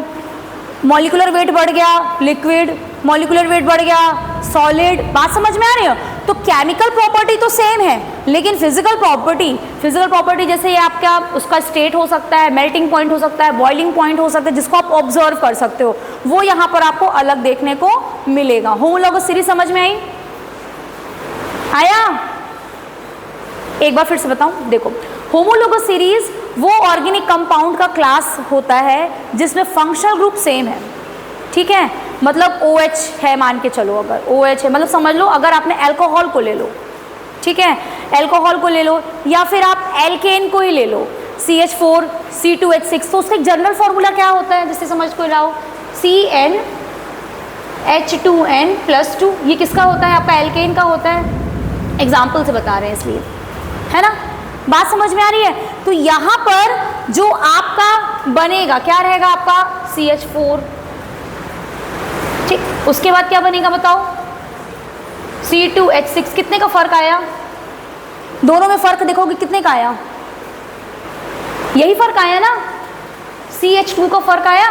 मॉलिक्यूलर वेट बढ़ गया लिक्विड, मॉलिक्यूलर वेट बढ़ गया सॉलिड। बात समझ में आ रही है? तो केमिकल प्रॉपर्टी तो सेम है लेकिन फिजिकल प्रॉपर्टी जैसे ये आपका उसका स्टेट हो सकता है, मेल्टिंग पॉइंट हो सकता है, बॉइलिंग पॉइंट हो सकता है, जिसको आप ऑब्जर्व कर सकते हो, वो यहाँ पर आपको अलग देखने को मिलेगा। होमोलोगस सीरीज समझ में आई? आया? एक बार फिर से बताऊं, देखो होमोलोगस सीरीज वो ऑर्गेनिक कंपाउंड का क्लास होता है जिसमें फंक्शनल ग्रुप सेम है, ठीक है। मतलब OH है, मान के चलो, अगर OH है मतलब समझ लो अगर आपने अल्कोहल को ले लो, ठीक है, अल्कोहल को ले लो या फिर आप एल्केन को ही ले लो, CH4 C2H6, तो उसका एक जनरल फॉर्मूला क्या होता है जिससे समझ को लाओ, CnH2n+2। ये किसका होता है, आपका एल्केन का होता है, एग्जाम्पल से बता रहे हैं इसलिए, है ना। बात समझ में आ रही है? तो यहाँ पर जो आपका बनेगा क्या रहेगा, आपका CH4, ठीक। उसके बाद क्या बनेगा बताओ, C2H6। कितने का फर्क आया, दोनों में फर्क देखोगे कितने का आया, यही फर्क आया ना, CH2 का फर्क आया,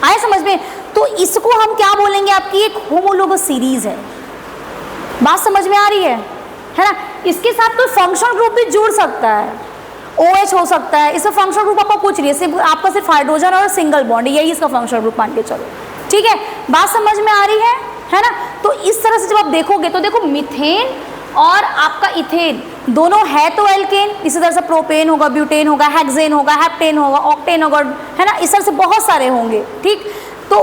आया समझ में? तो इसको हम क्या बोलेंगे, आपकी एक होमोलोगस सीरीज है। बात समझ में आ रही है ना। इसके साथ कोई फंक्शनल ग्रुप भी जुड़ सकता है, OH हो सकता है, इसका फंक्शनल ग्रुप आपको कुछ नहीं है, सिर्फ आपका सिर्फ हाइड्रोजन और सिंगल बॉन्ड, यही इसका फंक्शनल ग्रुप मान के चलो, ठीक है। बात समझ में आ रही है ना। तो इस तरह से जब आप देखोगे तो देखो मीथेन और आपका इथेन दोनों है तो एल्केन, इसी तरह से प्रोपेन होगा, ब्यूटेन होगा, हेक्सेन होगा, हेप्टेन होगा, ऑक्टेन होगा, है ना, इस तरह से बहुत सारे होंगे, ठीक। तो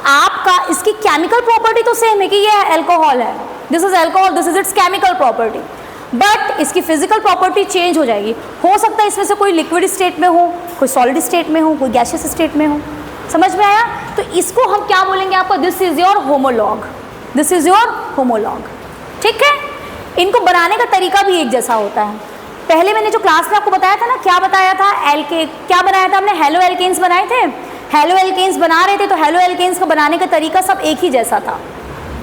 आपका इसकी केमिकल प्रॉपर्टी तो सेम है कि ये अल्कोहल है, this is alcohol, this is it's chemical property, but इसकी फिजिकल प्रॉपर्टी चेंज हो जाएगी। हो सकता है इसमें से कोई लिक्विड स्टेट में हो, कोई सॉलिड स्टेट में हो, कोई गैसियस स्टेट में हो। समझ में आया? तो इसको हम क्या बोलेंगे आपको, this is your homologue, this is your homologue, ठीक है। इनको बनाने का तरीका भी एक जैसा होता है। पहले मैंने जो क्लास में आपको बताया था ना, क्या बताया था, क्या बनाया था हमने, हेलो एल्केन्स बनाए थे। हेलो एल्केन्स बना रहे थे तो हेलो एल्केन्स का बनाने का तरीका सब एक ही जैसा था,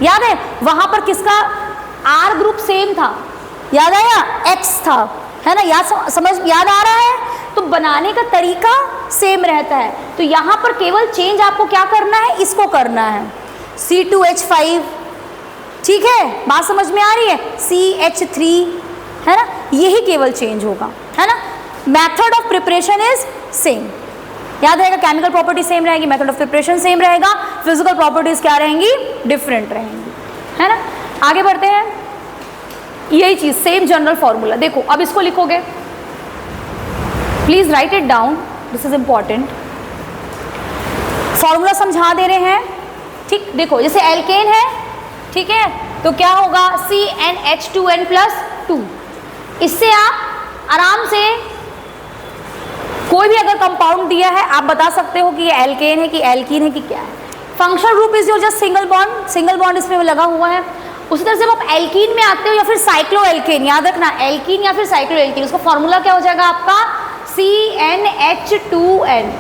याद है? वहां पर किसका R ग्रुप सेम था, याद आया, X था, है ना, याद आ रहा है? तो बनाने का तरीका सेम रहता है। तो यहाँ पर केवल चेंज आपको क्या करना है, इसको करना है, C2H5, ठीक है, बात समझ में आ रही है, CH3, है ना, यही केवल चेंज होगा, है ना। Method of preparation is same, याद रहेगा, केमिकल प्रॉपर्टी सेम रहेगी, मेथड ऑफ प्रिपरेशन सेम रहेगा, फिजिकल प्रॉपर्टीज क्या रहेंगी, डिफरेंट रहेंगी, है ना। आगे बढ़ते हैं, यही चीज सेम जनरल फॉर्मूला। देखो अब इसको लिखोगे, please right it down, this is important. Formula समझा दे रहे हैं, ठीक। देखो जैसे एल्केन है, ठीक है, तो क्या होगा, CnH2n+2। इससे आप आराम से कोई भी अगर कंपाउंड दिया है आप बता सकते हो कि ये एल्केन है कि एल्कीन है कि क्या है। Functional group is your just single bond इसमें लगा हुआ है। उसी तरह से जब आप एल्कीन में आते हो या फिर साइक्लोएल्केन, याद रखना एल्कीन या फिर साइक्लोएल्केन, उसका फॉर्मूला क्या हो जाएगा आपका, CnH2n,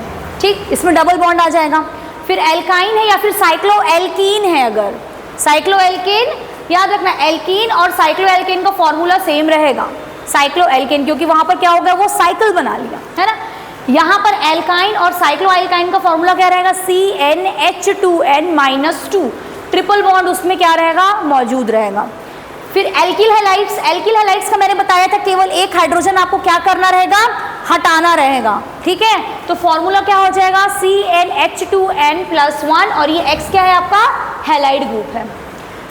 ठीक, इसमें डबल बॉन्ड आ जाएगा। फिर एल्काइन है या फिर साइक्लोएल्कीन है, अगर साइक्लोएल्केन, याद रखना एल्कीन और साइक्लोएल्केन का फॉर्मूला सेम रहेगा, साइक्लोएल्केन, क्योंकि वहां पर क्या हो गया, वो साइकिल बना लिया, है ना। यहाँ पर एल्काइन और साइक्लोएल्काइन का फॉर्मूला क्या रहेगा, CnH2n-2, ट्रिपल बॉन्ड उसमें क्या रहेगा, मौजूद रहेगा। फिर एल्किल हैलाइड्स का मैंने बताया था केवल एक हाइड्रोजन आपको क्या करना रहेगा, हटाना रहेगा, ठीक है। तो फॉर्मूला क्या हो जाएगा, CnH2n+1, और ये X क्या है आपका, हैलाइड ग्रुप है।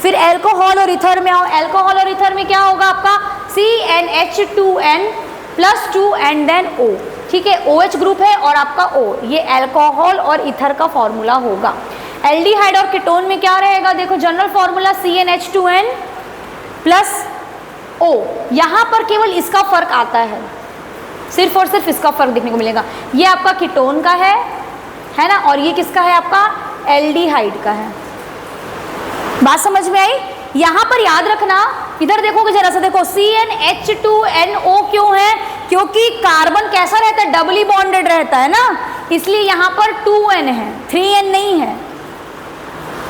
फिर एल्कोहल और ईथर में आओ, एल्कोहल और ईथर में क्या होगा आपका, CnH2n+2 एंड देन O, ठीक है, OH ग्रुप है और आपका O, ये एल्कोहल और ईथर का फॉर्मूला होगा। एल्डिहाइड और कीटोन में क्या रहेगा, देखो जनरल फॉर्मूला CnH2n+O। यहाँ पर केवल इसका फर्क आता है, सिर्फ और सिर्फ इसका फर्क देखने को मिलेगा, ये आपका कीटोन का है ना, और ये किसका है आपका, एल्डिहाइड का है। बात समझ में आई? यहाँ पर याद रखना, इधर देखोगे जरा सा, देखो CnH2nO क्यों है, क्योंकि कार्बन कैसा रहता है, डबली बॉन्डेड रहता है ना, इसलिए यहाँ पर 2n है, 3n नहीं है।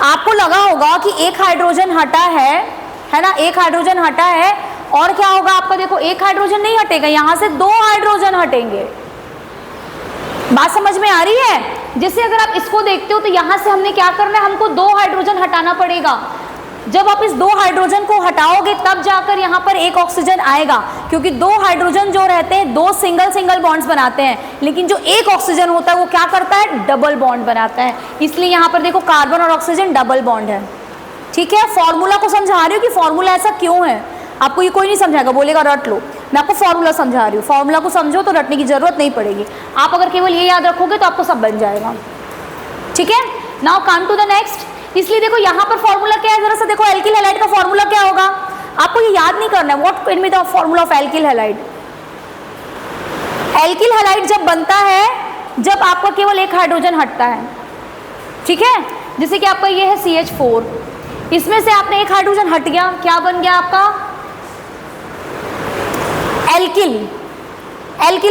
आपको लगा होगा कि एक हाइड्रोजन हटा है ना, एक हाइड्रोजन हटा है, और क्या होगा आपका, देखो एक हाइड्रोजन नहीं हटेगा, यहाँ से 2 हाइड्रोजन हटेंगे। बात समझ में आ रही है? जैसे अगर आप इसको देखते हो तो यहाँ से हमने क्या करना है, हमको 2 हाइड्रोजन हटाना पड़ेगा। जब आप इस 2 हाइड्रोजन को हटाओगे तब जाकर यहाँ पर एक ऑक्सीजन आएगा, क्योंकि 2 हाइड्रोजन जो रहते हैं 2 सिंगल बॉन्ड्स बनाते हैं, लेकिन जो एक ऑक्सीजन होता है वो क्या करता है, डबल बॉन्ड बनाता है। इसलिए यहाँ पर देखो कार्बन और ऑक्सीजन डबल बॉन्ड है, ठीक है। फॉर्मूला को समझा रही हूँ कि फॉर्मूला ऐसा क्यों है, आपको ये कोई नहीं समझाएगा, बोलेगा रट लो, मैं आपको फॉर्मूला समझा रही हूँ, फॉर्मूला को समझो तो रटने की जरूरत नहीं पड़ेगी। आप अगर केवल ये याद रखोगे तो आपको सब बन जाएगा, ठीक है। Now come to the next. इसलिए देखो यहाँ पर फॉर्मूला क्या है, जरा सा देखो, एल्किल हैलाइड का फॉर्मूला क्या होगा, आपको ये याद नहीं करना है, what can be the formula of alkyl halide. Alkyl halide जब बनता है जब आपका केवल एक हाइड्रोजन हटता है, ठीक है। जैसे कि आपका ये है CH4, इसमें से आपने एक हाइड्रोजन हट गया, क्या बन गया आपका, एल्किल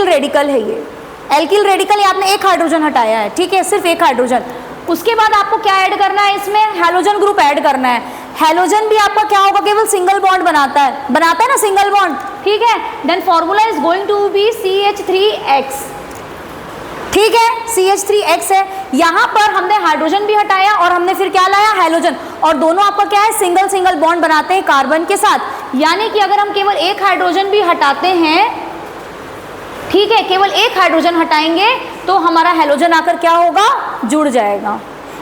रेडिकल है ये, एल्किल रेडिकल, ये आपने एक हाइड्रोजन हटाया है, ठीक है, सिर्फ एक हाइड्रोजन। उसके बाद आपको क्या ऐड करना है, इसमें हैलोजन ग्रुप ऐड करना है। हैलोजन भी आपका क्या होगा, केवल सिंगल बॉन्ड बनाता है ना, सिंगल बॉन्ड, ठीक है। Then formula is going to be CH3X, ठीक है, CH3X है। यहाँ पर हमने हाइड्रोजन भी हटाया और हमने फिर क्या लाया, हैलोजन, और दोनों आपका क्या है, सिंगल बॉन्ड बनाते हैं कार्बन के साथ। यानी कि अगर हम केवल एक हाइड्रोजन भी हटाते हैं, ठीक है, केवल एक हाइड्रोजन हटाएंगे तो हमारा हैलोजन आकर क्या होगा, जुड़ जाएगा।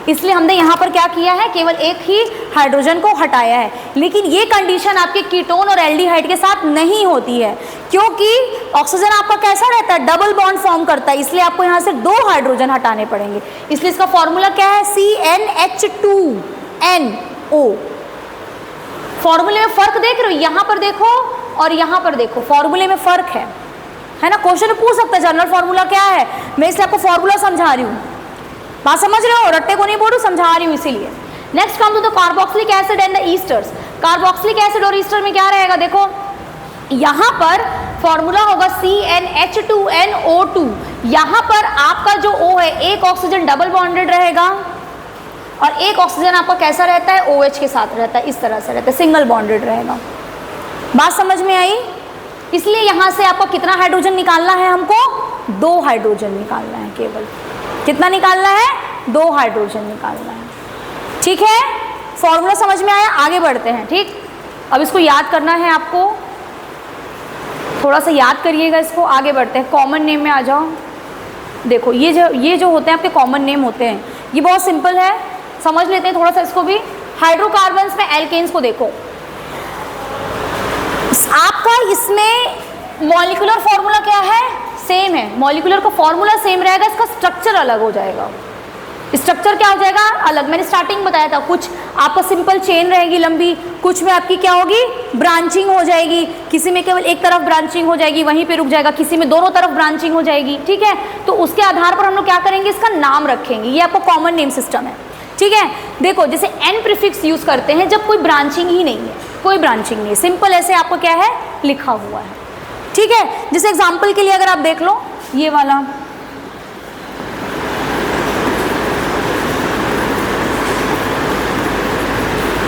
इसलिए हमने यहाँ पर क्या किया है, केवल एक ही हाइड्रोजन को हटाया है। लेकिन ये कंडीशन आपके कीटोन और एल्डिहाइड के साथ नहीं होती है, क्योंकि ऑक्सीजन आपका कैसा रहता है, डबल बॉन्ड फॉर्म करता है, इसलिए आपको यहाँ से 2 हाइड्रोजन हटाने पड़ेंगे। इसलिए इसका फॉर्मूला क्या है, CnH2nO। फॉर्मूले में फर्क देख रहे हो, यहाँ पर देखो और यहाँ पर देखो, फॉर्मूले में फर्क है ना। क्वेश्चन में पूछ सकता है जनरल फॉर्मूला क्या है, मैं इसलिए आपको फॉर्मूला समझा रही हूँ, बात समझ रहे हो, रट्टे को नहीं बोलूँ, समझा रही हूँ इसीलिए। Next come to the carboxylic acid and the esters. Carboxylic acid और ईस्टर में क्या रहेगा, देखो यहाँ पर फॉर्मूला होगा CnH2nO2। यहाँ पर आपका जो O है, एक ऑक्सीजन डबल बॉन्डेड रहेगा और एक ऑक्सीजन आपका कैसा रहता है, OH के साथ रहता है, इस तरह से रहता है, सिंगल बॉन्डेड रहेगा। बात समझ में आई? इसलिए यहाँ से आपको कितना हाइड्रोजन निकालना है, हमको 2 हाइड्रोजन निकालना है केवल। कितना निकालना है? 2 हाइड्रोजन निकालना है। ठीक है, फॉर्मूला समझ में आया? आगे बढ़ते हैं। ठीक, अब इसको याद करना है आपको, थोड़ा सा याद करिएगा इसको। आगे बढ़ते हैं, कॉमन नेम में आ जाओ। देखो ये जो होते हैं आपके कॉमन नेम होते हैं, ये बहुत सिंपल है, समझ लेते हैं थोड़ा सा इसको भी। हाइड्रोकार्बन्स में एल्केन्स को देखो, आपका इसमें मॉलिक्यूलर फॉर्मूला क्या है? सेम है, मॉलिक्यूलर का फॉर्मूला सेम रहेगा, इसका स्ट्रक्चर अलग हो जाएगा। स्ट्रक्चर क्या हो जाएगा? अलग। मैंने स्टार्टिंग बताया था, कुछ आपका सिंपल चेन रहेगी लंबी, कुछ में आपकी क्या होगी? ब्रांचिंग हो जाएगी। किसी में केवल एक तरफ ब्रांचिंग हो जाएगी, वहीं पे रुक जाएगा, किसी में दोनों तरफ ब्रांचिंग हो जाएगी। ठीक है, तो उसके आधार पर हम लोग क्या करेंगे? इसका नाम रखेंगे। ये आपको कॉमन नेम सिस्टम है। ठीक है, देखो जैसे एन प्रीफिक्स यूज करते हैं जब कोई ब्रांचिंग ही नहीं है, कोई ब्रांचिंग नहीं है, सिंपल ऐसे आपको क्या है? लिखा हुआ है। ठीक है, जैसे एग्जाम्पल के लिए अगर आप देख लो ये वाला,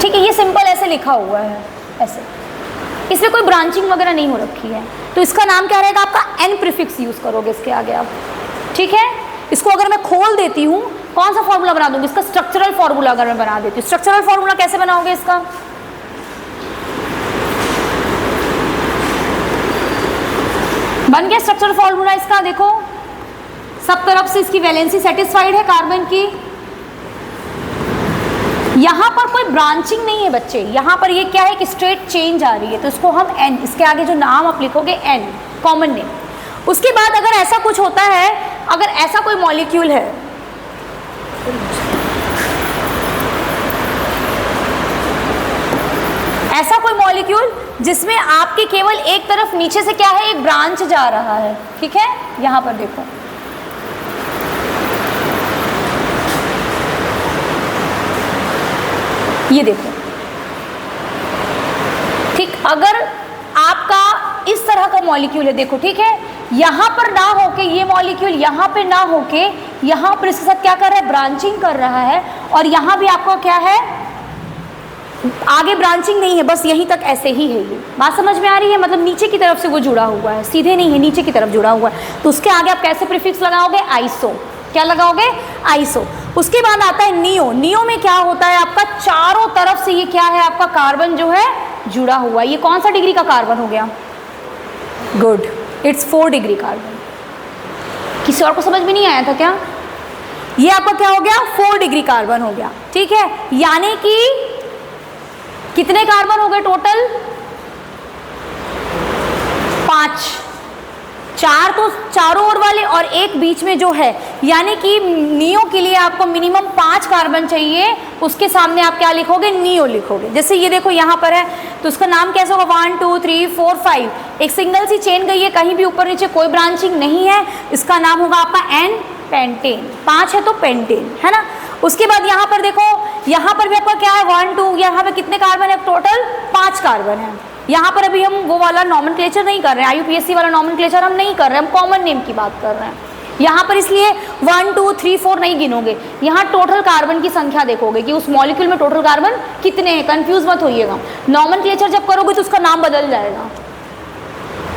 ठीक है, ये सिंपल ऐसे लिखा हुआ है, ऐसे, इसमें कोई ब्रांचिंग वगैरह नहीं हो रखी है, तो इसका नाम क्या रहेगा? आपका एन प्रीफिक्स यूज करोगे इसके आगे आप। ठीक है, इसको अगर मैं खोल देती हूँ, कौन सा फॉर्मूला बना दूंगी? इसका स्ट्रक्चरल फॉर्मूला अगर मैं बना देती हूँ, स्ट्रक्चरल फॉर्मूला कैसे बनाओगे इसका? बन गया स्ट्रक्चरल फॉर्मूला इसका। देखो सब तरफ से इसकी वैलेंसी सेटिस्फाइड है कार्बन की, यहां पर कोई ब्रांचिंग नहीं है बच्चे, यहां पर ये क्या है कि स्ट्रेट चेन जा रही है, तो इसको हम एन, इसके आगे जो नाम आप लिखोगे एन, कॉमन नेम। उसके बाद अगर ऐसा कुछ होता है, अगर ऐसा कोई मॉलिक्यूल है, ऐसा कोई मॉलिक्यूल जिसमें आपके केवल एक तरफ नीचे से क्या है? एक ब्रांच जा रहा है। ठीक है, यहां पर देखो, ये देखो, ठीक, अगर आपका इस तरह का मॉलिक्यूल है, देखो, ठीक है, यहां पर ना होके ये मॉलिक्यूल यहां पे ना होके यहां पर इसके साथ क्या कर रहा है? ब्रांचिंग कर रहा है, और यहां भी आपको क्या है? आगे ब्रांचिंग नहीं है, बस यहीं तक ऐसे ही है। ये बात समझ में आ रही है? मतलब नीचे की तरफ से वो जुड़ा हुआ है, सीधे नहीं है, नीचे की तरफ जुड़ा हुआ है, तो उसके आगे आप कैसे प्रीफिक्स लगाओगे? आइसो। क्या लगाओगे? आइसो। उसके बाद आता है नियो। नियो में क्या होता है? आपका चारों तरफ से ये क्या है? आपका कार्बन जो है जुड़ा हुआ है। ये कौन सा डिग्री का कार्बन हो गया? Good, it's 4 degree carbon. किसी और को समझ में नहीं आया था क्या? ये आपका क्या हो गया? 4 डिग्री कार्बन हो गया। ठीक है, यानी कि कितने कार्बन हो गए टोटल? 5। 4 तो चारों ओर वाले और एक बीच में जो है, यानी कि नियो के लिए आपको मिनिमम 5 कार्बन चाहिए। उसके सामने आप क्या लिखोगे? नियो लिखोगे। जैसे ये देखो यहाँ पर है, तो उसका नाम कैसे होगा? 1 2 3 4 5, एक सिंगल सी चेन गई है, कहीं भी ऊपर नीचे कोई ब्रांचिंग नहीं है, इसका नाम होगा आपका एन पेंटेन। 5 है तो पेंटेन, है ना। उसके बाद यहाँ पर देखो, यहाँ पर भी आपका क्या है? 1 2, यहाँ पे कितने कार्बन है? टोटल 5 कार्बन है। यहाँ पर अभी हम वो वाला नॉमेनक्लेचर नहीं कर रहे हैं, IUPAC वाला नॉमेनक्लेचर हम नहीं कर रहे हैं, हम कॉमन नेम की बात कर रहे हैं। यहाँ पर इसलिए 1 2 3 4 नहीं गिनोगे, यहाँ टोटल कार्बन की संख्या देखोगे कि उस मॉलिक्यूल में टोटल कार्बन कितने हैं। कंफ्यूज मत होइएगा, नॉमेनक्लेचर जब करोगे तो उसका नाम बदल जाएगा।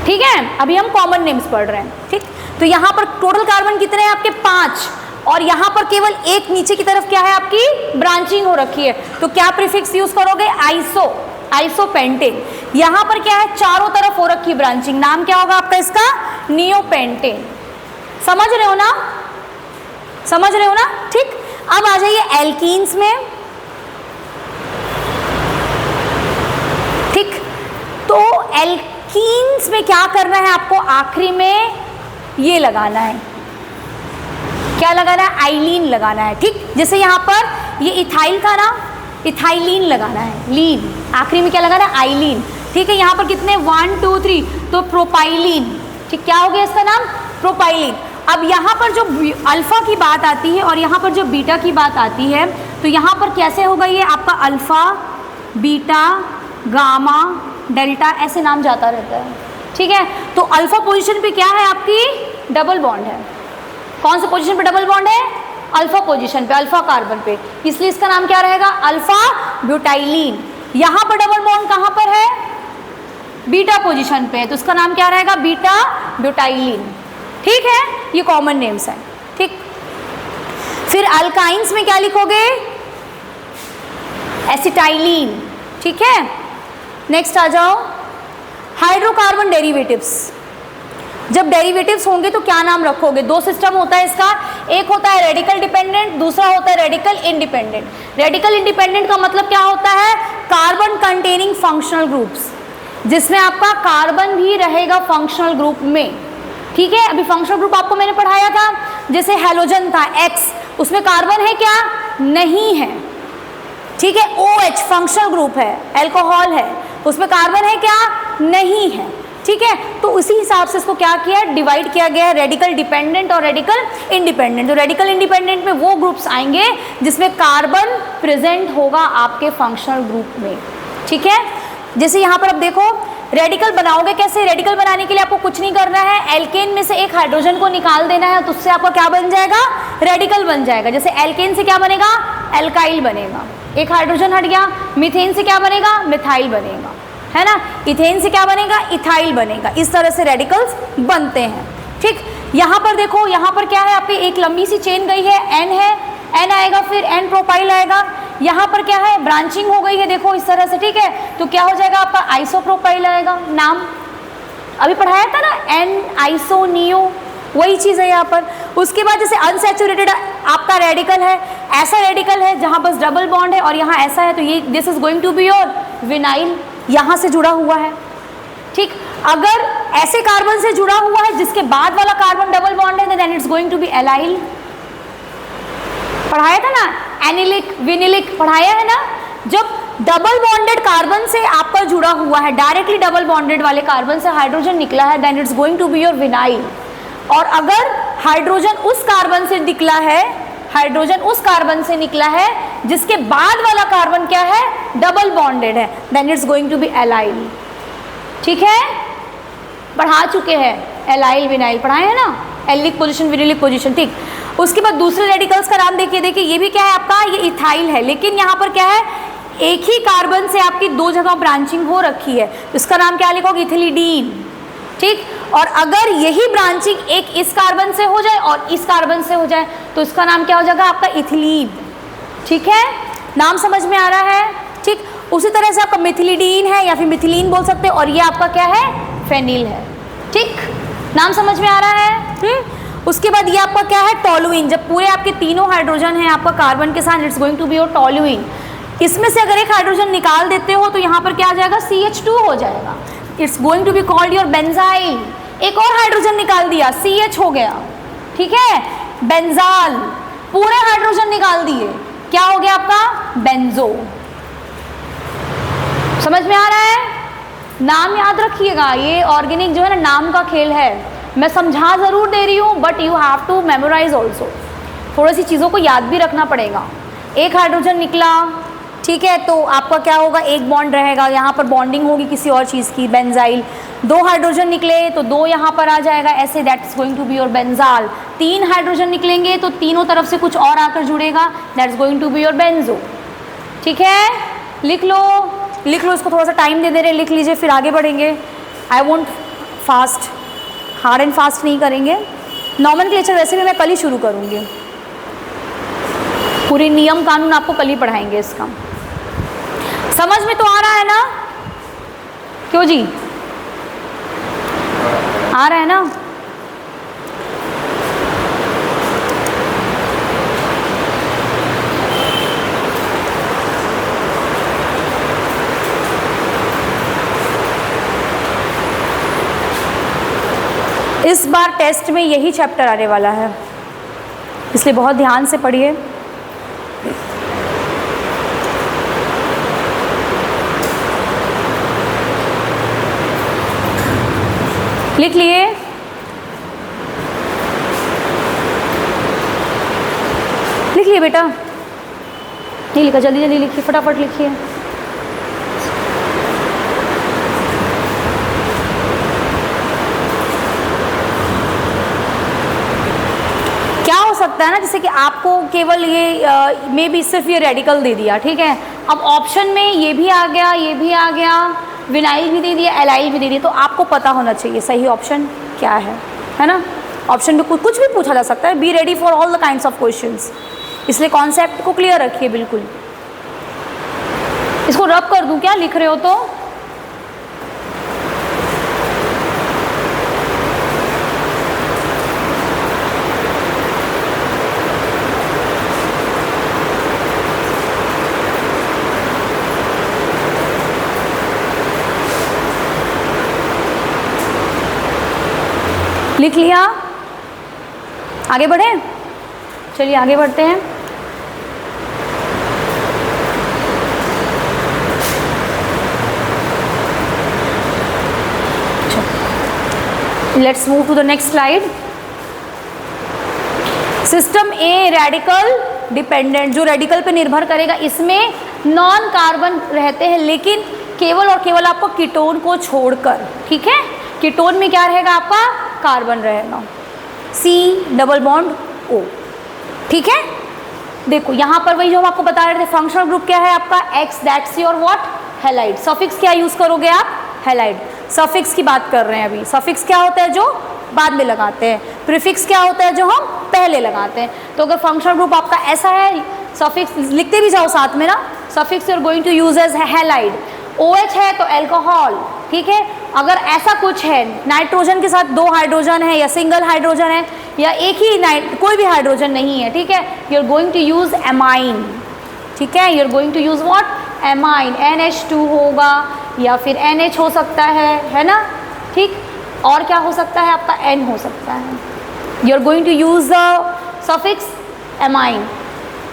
ठीक है, अभी हम कॉमन नेम्स पढ़ रहे हैं। ठीक, तो यहाँ पर टोटल कार्बन कितने हैं आपके? 5, और यहाँ पर केवल एक नीचे की तरफ क्या है? आपकी ब्रांचिंग हो रखी है, तो क्या प्रीफिक्स यूज करोगे? Iso, isopentane. यहाँ पर क्या है? चारों तरफ हो रखी ब्रांचिंग, नाम क्या होगा आपका इसका? नियोपेंटेन। समझ रहे हो ना? समझ रहे हो ना? ठीक, अब आ जाइए एल्कीन्स में। ठीक, तो एल्कीन्स में क्या करना है आपको? आखिरी में ये लगाना है, क्या लगाना है? आइलीन लगाना है। ठीक, जैसे यहाँ पर ये इथाइल का ना, इथाइलीन लगाना है, लीन, आखिरी में क्या लगाना है? आइलीन। ठीक है, यहाँ पर कितने? 1 2 3, तो प्रोपाइलीन। ठीक, क्या हो गया इसका नाम? प्रोपाइलीन। अब यहाँ पर जो अल्फा की बात आती है और यहाँ पर जो बीटा की बात आती है, तो यहाँ पर कैसे होगा? ये आपका अल्फा, बीटा, गामा, डेल्टा, ऐसे नाम जाता रहता है। ठीक है, तो अल्फा पोजीशन पे क्या है? आपकी डबल बॉन्ड है। कौन सा पोजीशन पे डबल बॉन्ड है? अल्फा पोजीशन पे, अल्फा कार्बन पे, इसलिए इसका नाम क्या रहेगा? अल्फा ब्यूटाइलीन। यहाँ पर डबल बॉन्ड कहाँ पर है? बीटा पोजीशन पे है, तो उसका नाम क्या रहेगा, बीटा ब्यूटाइलिन। ठीक है, ये कॉमन नेम्स है। ठीक, फिर अल्काइंस में क्या लिखोगे, एसिटाइलिन। ठीक है, नेक्स्ट आ जाओ, हाइड्रोकार्बन डेरिवेटिव्स। जब डेरिवेटिव्स होंगे तो क्या नाम रखोगे, दो सिस्टम होता है इसका, एक होता है रेडिकल डिपेंडेंट, दूसरा होता है रेडिकल इंडिपेंडेंट। रेडिकल इंडिपेंडेंट का मतलब क्या होता है, कार्बन कंटेनिंग फंक्शनल ग्रुप्स, जिसमें आपका कार्बन भी रहेगा फंक्शनल ग्रुप में। ठीक है, अभी फंक्शनल ग्रुप आपको मैंने पढ़ाया था, जैसे हेलोजन था X, उसमें कार्बन है क्या, नहीं है। ठीक है, OH फंक्शनल ग्रुप है, अल्कोहल है, उसमें कार्बन है क्या, नहीं है। ठीक है, तो उसी हिसाब से इसको क्या किया, डिवाइड किया गया है, रेडिकल डिपेंडेंट और रेडिकल इंडिपेंडेंट। तो रेडिकल इंडिपेंडेंट में वो ग्रुप्स आएंगे जिसमें कार्बन प्रेजेंट होगा आपके फंक्शनल ग्रुप में। ठीक है, जैसे यहाँ पर अब देखो, रेडिकल बनाओगे कैसे, रेडिकल बनाने के लिए आपको कुछ नहीं करना है, एल्केन में से एक हाइड्रोजन को निकाल देना है, तो उससे आपका क्या बन जाएगा, रेडिकल बन जाएगा। जैसे एल्केन से क्या बनेगा, एल्काइल बनेगा, एक हाइड्रोजन हट गया, मीथेन से क्या बनेगा, मिथाइल बनेगा, है ना, इथेन से क्या बनेगा, इथाइल बनेगा। इस तरह से रेडिकल्स बनते हैं। ठीक, यहाँ पर देखो, यहाँ पर क्या है, आपकी एक लंबी सी चेन गई है, एन है, एन आएगा, फिर एन प्रोपाइल आएगा, यहाँ पर क्या है, ब्रांचिंग हो गई है, देखो इस तरह से। ठीक है, तो क्या हो जाएगा आपका, आइसोप्रोपाइल आएगा, नाम अभी पढ़ाया था ना, एन आइसो नियो, वही चीज़ है यहाँ पर। उसके बाद जैसे अनसैचुरेटेड आपका रेडिकल है, ऐसा रेडिकल है जहाँ बस डबल बॉन्ड है, और यहाँ ऐसा है, तो ये this is going to be your vinyl, यहाँ से जुड़ा हुआ है। ठीक, अगर ऐसे कार्बन से जुड़ा हुआ है जिसके बाद वाला कार्बन डबल बॉन्ड है, then it's going to be allyl. पढ़ाया था ना, एनिलिक विनिलिक पढ़ाया है ना। जब डबल बॉन्डेड कार्बन से आपका जुड़ा हुआ है, डायरेक्टली डबल बॉन्डेड वाले कार्बन से हाइड्रोजन निकला है, then it's going to be your vinyl. और अगर हाइड्रोजन उस कार्बन से निकला है, हाइड्रोजन उस कार्बन से निकला है जिसके बाद वाला कार्बन क्या है, डबल बॉन्डेड है, then it's going to be allyl. ठीक है, पढ़ा चुके हैं, एलाइल विनाइल पढ़ाए हैं ना, एलिक पोजीशन विनिलिक पोजीशन। ठीक, उसके बाद दूसरे रेडिकल्स का नाम देखिए, देखिए ये भी क्या है आपका, ये इथाइल है, लेकिन यहाँ पर क्या है, एक ही कार्बन से आपकी दो जगह ब्रांचिंग हो रखी है, इसका नाम क्या लिखोगे, इथिलीडीन। ठीक, और अगर यही ब्रांचिंग एक इस कार्बन से हो जाए और इस कार्बन से हो जाए, तो इसका नाम क्या हो जाएगा आपका, इथिलीन। ठीक है, नाम समझ में आ रहा है। ठीक, उसी तरह से आपका मिथिलीडीन है या फिर मिथिलीन बोल सकते हैं, और ये आपका क्या है, फेनिल है। ठीक, नाम समझ में आ रहा है। उसके बाद ये आपका क्या है, टोलुइन। जब पूरे आपके तीनों हाइड्रोजन हैं आपका कार्बन के साथ, it's going to be your toluene. इसमें से अगर एक हाइड्रोजन निकाल देते हो तो यहाँ पर क्या आ जाएगा, CH2 हो जाएगा, it's going to be called your benzyl. एक और हाइड्रोजन निकाल दिया, CH हो गया। ठीक है, बेंजाल, पूरे हाइड्रोजन निकाल दिए, क्या हो गया आपका, बेंजो। समझ में आ रहा है, नाम याद रखिएगा, ये ऑर्गेनिक जो है ना नाम का खेल है। मैं समझा जरूर दे रही हूँ, but you have to memorise also, थोड़ी सी चीज़ों को याद भी रखना पड़ेगा। एक हाइड्रोजन निकला, ठीक है, तो आपका क्या होगा, एक बॉन्ड रहेगा, यहाँ पर बॉन्डिंग होगी किसी और चीज़ की, बेंजाइल। दो हाइड्रोजन निकले तो दो यहाँ पर आ जाएगा, ऐसे that is going to be your benzal. तीन हाइड्रोजन निकलेंगे तो तीनों तरफ से कुछ और आकर जुड़ेगा, that is going to be your benzo. ठीक है, लिख लो, लिख लो, इसको थोड़ा सा टाइम दे रहे, लिख लीजिए, फिर आगे बढ़ेंगे। I won't fast, hard and fast नहीं करेंगे। नॉमेनक्लेचर वैसे भी मैं कल ही शुरू करूँगी, पूरी नियम कानून आपको कल ही पढ़ाएंगे। इसका समझ में तो आ रहा है ना, क्यों जी, आ रहा है ना। इस बार टेस्ट में यही चैप्टर आने वाला है, इसलिए बहुत ध्यान से पढ़िए। लिख लिए, लिख लिए बेटा, नहीं लिखा, जल्दी जल्दी लिखिए, फटाफट लिखिए। क्या हो सकता है ना, जैसे कि आपको केवल ये मे बी सिर्फ ये रेडिकल दे दिया, ठीक है, अब ऑप्शन में ये भी आ गया, ये भी आ गया, विनाइल भी दे दिया, एलाइल भी दे दिया, तो आपको पता होना चाहिए सही ऑप्शन क्या है ना। ऑप्शन में कुछ भी पूछा जा सकता है, be ready for all the kinds of questions, इसलिए कॉन्सेप्ट को क्लियर रखिए बिल्कुल। इसको रब कर दूं क्या, लिख रहे हो तो? लिख लिया? आगे बढ़े? चलिए आगे बढ़ते हैं। Let's move to the next slide. System a radical dependent, जो रेडिकल पे निर्भर करेगा, इसमें नॉन कार्बन रहते हैं, लेकिन केवल और केवल आपको कीटोन को छोड़कर, ठीक है। कीटोन में क्या रहेगा आपका, कार्बन रहेगा, C डबल बॉन्ड O, ठीक है। देखो यहाँ पर वही जो हम आपको बता रहे थे, फंक्शनल ग्रुप क्या है आपका, X, that's your what, halide. Suffix क्या यूज करोगे आप, हैलाइड। सफिक्स की बात कर रहे हैं अभी। सफिक्स क्या होता है, जो बाद में लगाते हैं। प्रीफिक्स क्या होता है, जो हम पहले लगाते हैं। तो अगर फंक्शनल ग्रुप आपका ऐसा है, सफिक्स लिखते भी जाओ साथ में ना, suffix you are going to use as halide. OH है तो अल्कोहल, ठीक है। अगर ऐसा कुछ है, नाइट्रोजन के साथ 2 हाइड्रोजन है, या सिंगल हाइड्रोजन है, या एक ही कोई भी हाइड्रोजन नहीं है, ठीक है, you are going to use amine, ठीक है। You are going to use what, amine. NH2 होगा या फिर NH हो सकता है ना, ठीक। और क्या हो सकता है आपका, N हो सकता है। You are going to use the suffix amine.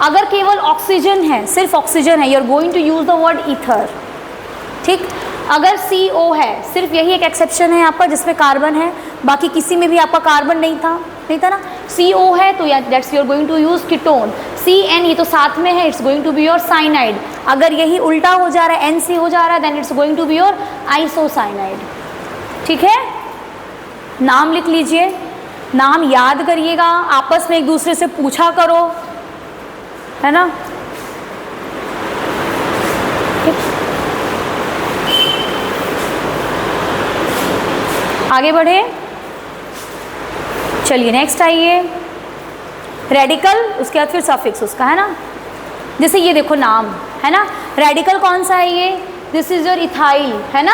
अगर केवल ऑक्सीजन है, सिर्फ ऑक्सीजन है, you are going to use the word ether, ठीक। अगर CO है, सिर्फ यही एक एक्सेप्शन है आपका जिसमें कार्बन है, बाकी किसी में भी आपका कार्बन नहीं था ना। CO है तो that's you are going to use ketone. CN ये तो साथ में है, it's going to be your cyanide. अगर यही उल्टा हो जा रहा है, NC हो जा रहा है, then it's going to be your isocyanide, ठीक है। नाम लिख लीजिए, नाम याद करिएगा, आपस में एक दूसरे से पूछा करो, है ना। आगे बढ़े, चलिए नेक्स्ट आइए। रेडिकल, उसके बाद फिर सफिक्स उसका, है ना। जैसे ये देखो नाम, है ना। रेडिकल कौन सा है ये, दिस इज योर इथाइल, है ना।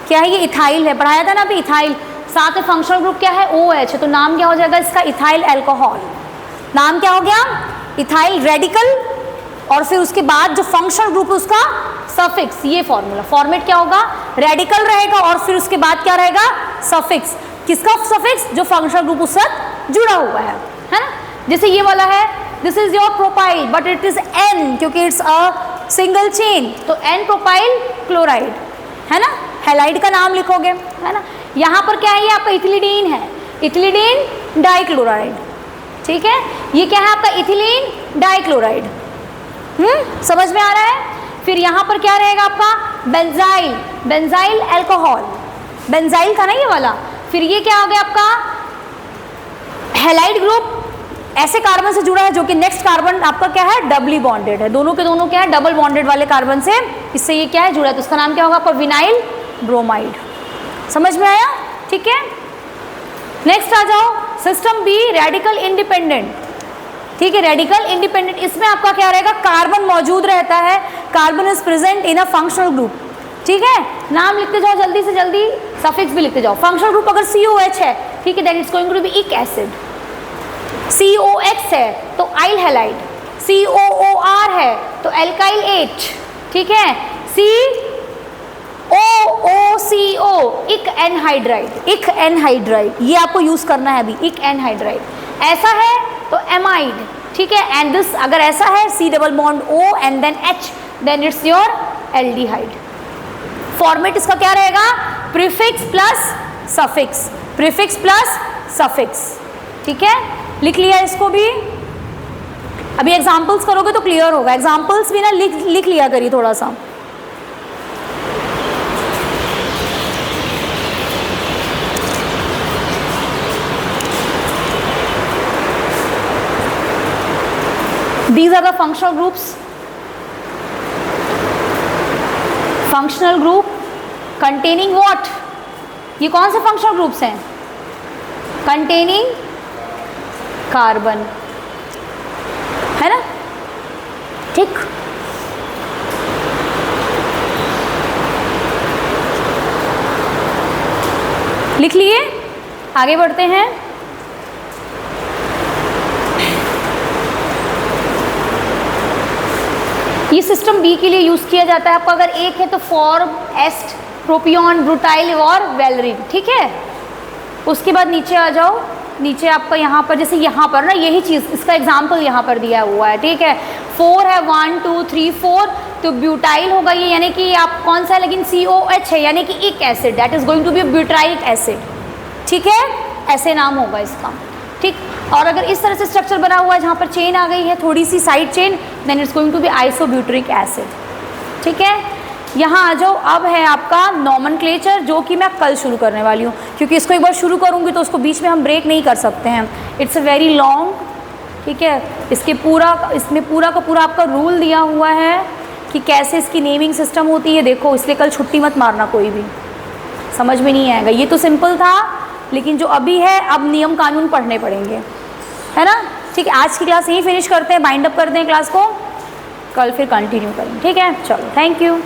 क्या है ये, इथाइल है, पढ़ाया था ना अभी, इथाइल। साथ में फंक्शनल ग्रुप क्या है, OH, तो नाम क्या हो जाएगा इसका, इथाइल अल्कोहल। नाम क्या हो गया, इथाइल रेडिकल, और फिर उसके बाद जो फंक्शनल ग्रुप उसका सफिक्स। ये फॉर्मूला, फॉर्मेट क्या होगा, रेडिकल रहेगा और फिर उसके बाद क्या रहेगा, सफिक्स। किसका सफिक्स, जो फंक्शनल ग्रुप उससे जुड़ा हुआ है ना। जैसे ये वाला है, this is your propyl, but it is N, क्योंकि इट्स अ सिंगल चेन, तो N प्रोपाइल क्लोराइड, है ना। हैलाइड का नाम लिखोगे, है ना। यहाँ पर क्या है, ये आपका इथिलीडीन है, इथिलीडीन डाइक्लोराइड, ठीक है। ये क्या है आपका, इथिलीन डाइक्लोराइड, समझ में आ रहा है। फिर यहाँ पर क्या रहेगा आपका, बेंजाइल, बेंजाइल अल्कोहल, बेंजाइल का ना ये वाला। फिर ये क्या हो गया आपका, हैलाइड ग्रुप, ऐसे कार्बन से जुड़ा है जो कि नेक्स्ट कार्बन आपका क्या है, डबली बॉन्डेड है। दोनों के दोनों क्या है, डबल बॉन्डेड वाले कार्बन से, इससे ये क्या है, जुड़ा है, तो उसका नाम क्या होगा आपका, विनाइल ब्रोमाइड। समझ में आया, ठीक है। नेक्स्ट आ जाओ, सिस्टम बी रेडिकल इंडिपेंडेंट, ठीक है। रेडिकल इंडिपेंडेंट, इसमें आपका क्या रहेगा, कार्बन मौजूद रहता है, carbon is present in a functional group, ठीक है। नाम लिखते जाओ जल्दी से जल्दी, सफिक्स भी लिखते जाओ। फंक्शनल ग्रुप अगर COH है, ठीक है, then it's going to be ic acid. COX है तो आइल हैलाइड, COOR है तो एल्काइल H, ठीक है। COOCO इक एनहाइड्राइड, इक एनहाइड्राइड, ये आपको यूज करना है अभी, इक एनहाइड्राइड। ऐसा है तो एमाइड, ठीक है। एंड दिस अगर ऐसा है, C double bond O and then H, then it's your aldehyde. Format इसका क्या रहेगा, prefix plus suffix, prefix plus suffix, ठीक है। लिख लिया इसको भी। अभी एग्जाम्पल्स करोगे तो क्लियर होगा, एग्जाम्पल्स भी ना लिख लिया करिए थोड़ा सा। These are the functional groups. Functional group containing what, ये कौन से फंक्शनल ग्रुप्स हैं? कंटेनिंग कार्बन, है ना, ठीक। लिख लिए, आगे बढ़ते हैं। ये सिस्टम बी के लिए यूज किया जाता है आपका, अगर एक है तो फॉर्म, एस्ट, प्रोपियन, ब्रूटाइल और वेलरिन, ठीक है। उसके बाद नीचे आ जाओ, नीचे आपका यहाँ पर जैसे यहाँ पर ना यही चीज़, इसका एग्जाम्पल यहाँ पर दिया हुआ है, ठीक है। 4 है, 1 2 3 4, तो ब्यूटाइल होगा ये, यानी कि आप कौन सा है, लेकिन COH है, यानी कि एक acid, that is going to be butylic acid, ठीक है, ऐसे नाम होगा इसका, ठीक। और अगर इस तरह से स्ट्रक्चर बना हुआ है जहाँ पर चेन आ गई है थोड़ी सी side chain, then it's going to be isobutyric acid, ठीक है। यहाँ आ जाओ, अब है आपका नॉमेनक्लेचर, जो कि मैं कल शुरू करने वाली हूँ, क्योंकि इसको एक बार शुरू करूँगी तो उसको बीच में हम ब्रेक नहीं कर सकते हैं, इट्स अ वेरी लॉन्ग, ठीक है। इसमें पूरा का पूरा आपका रूल दिया हुआ है कि कैसे इसकी नेमिंग सिस्टम होती है, देखो, इसलिए कल छुट्टी मत मारना कोई भी, समझ में नहीं आएगा। ये तो सिंपल था, लेकिन जो अभी है अब नियम कानून पढ़ने पड़ेंगे, है ना, ठीक है। आज की क्लास यहीं फिनिश करते हैं, बाइंड अप करते हैं क्लास को, कल फिर कंटिन्यू करेंगे, ठीक है। चलो, थैंक यू।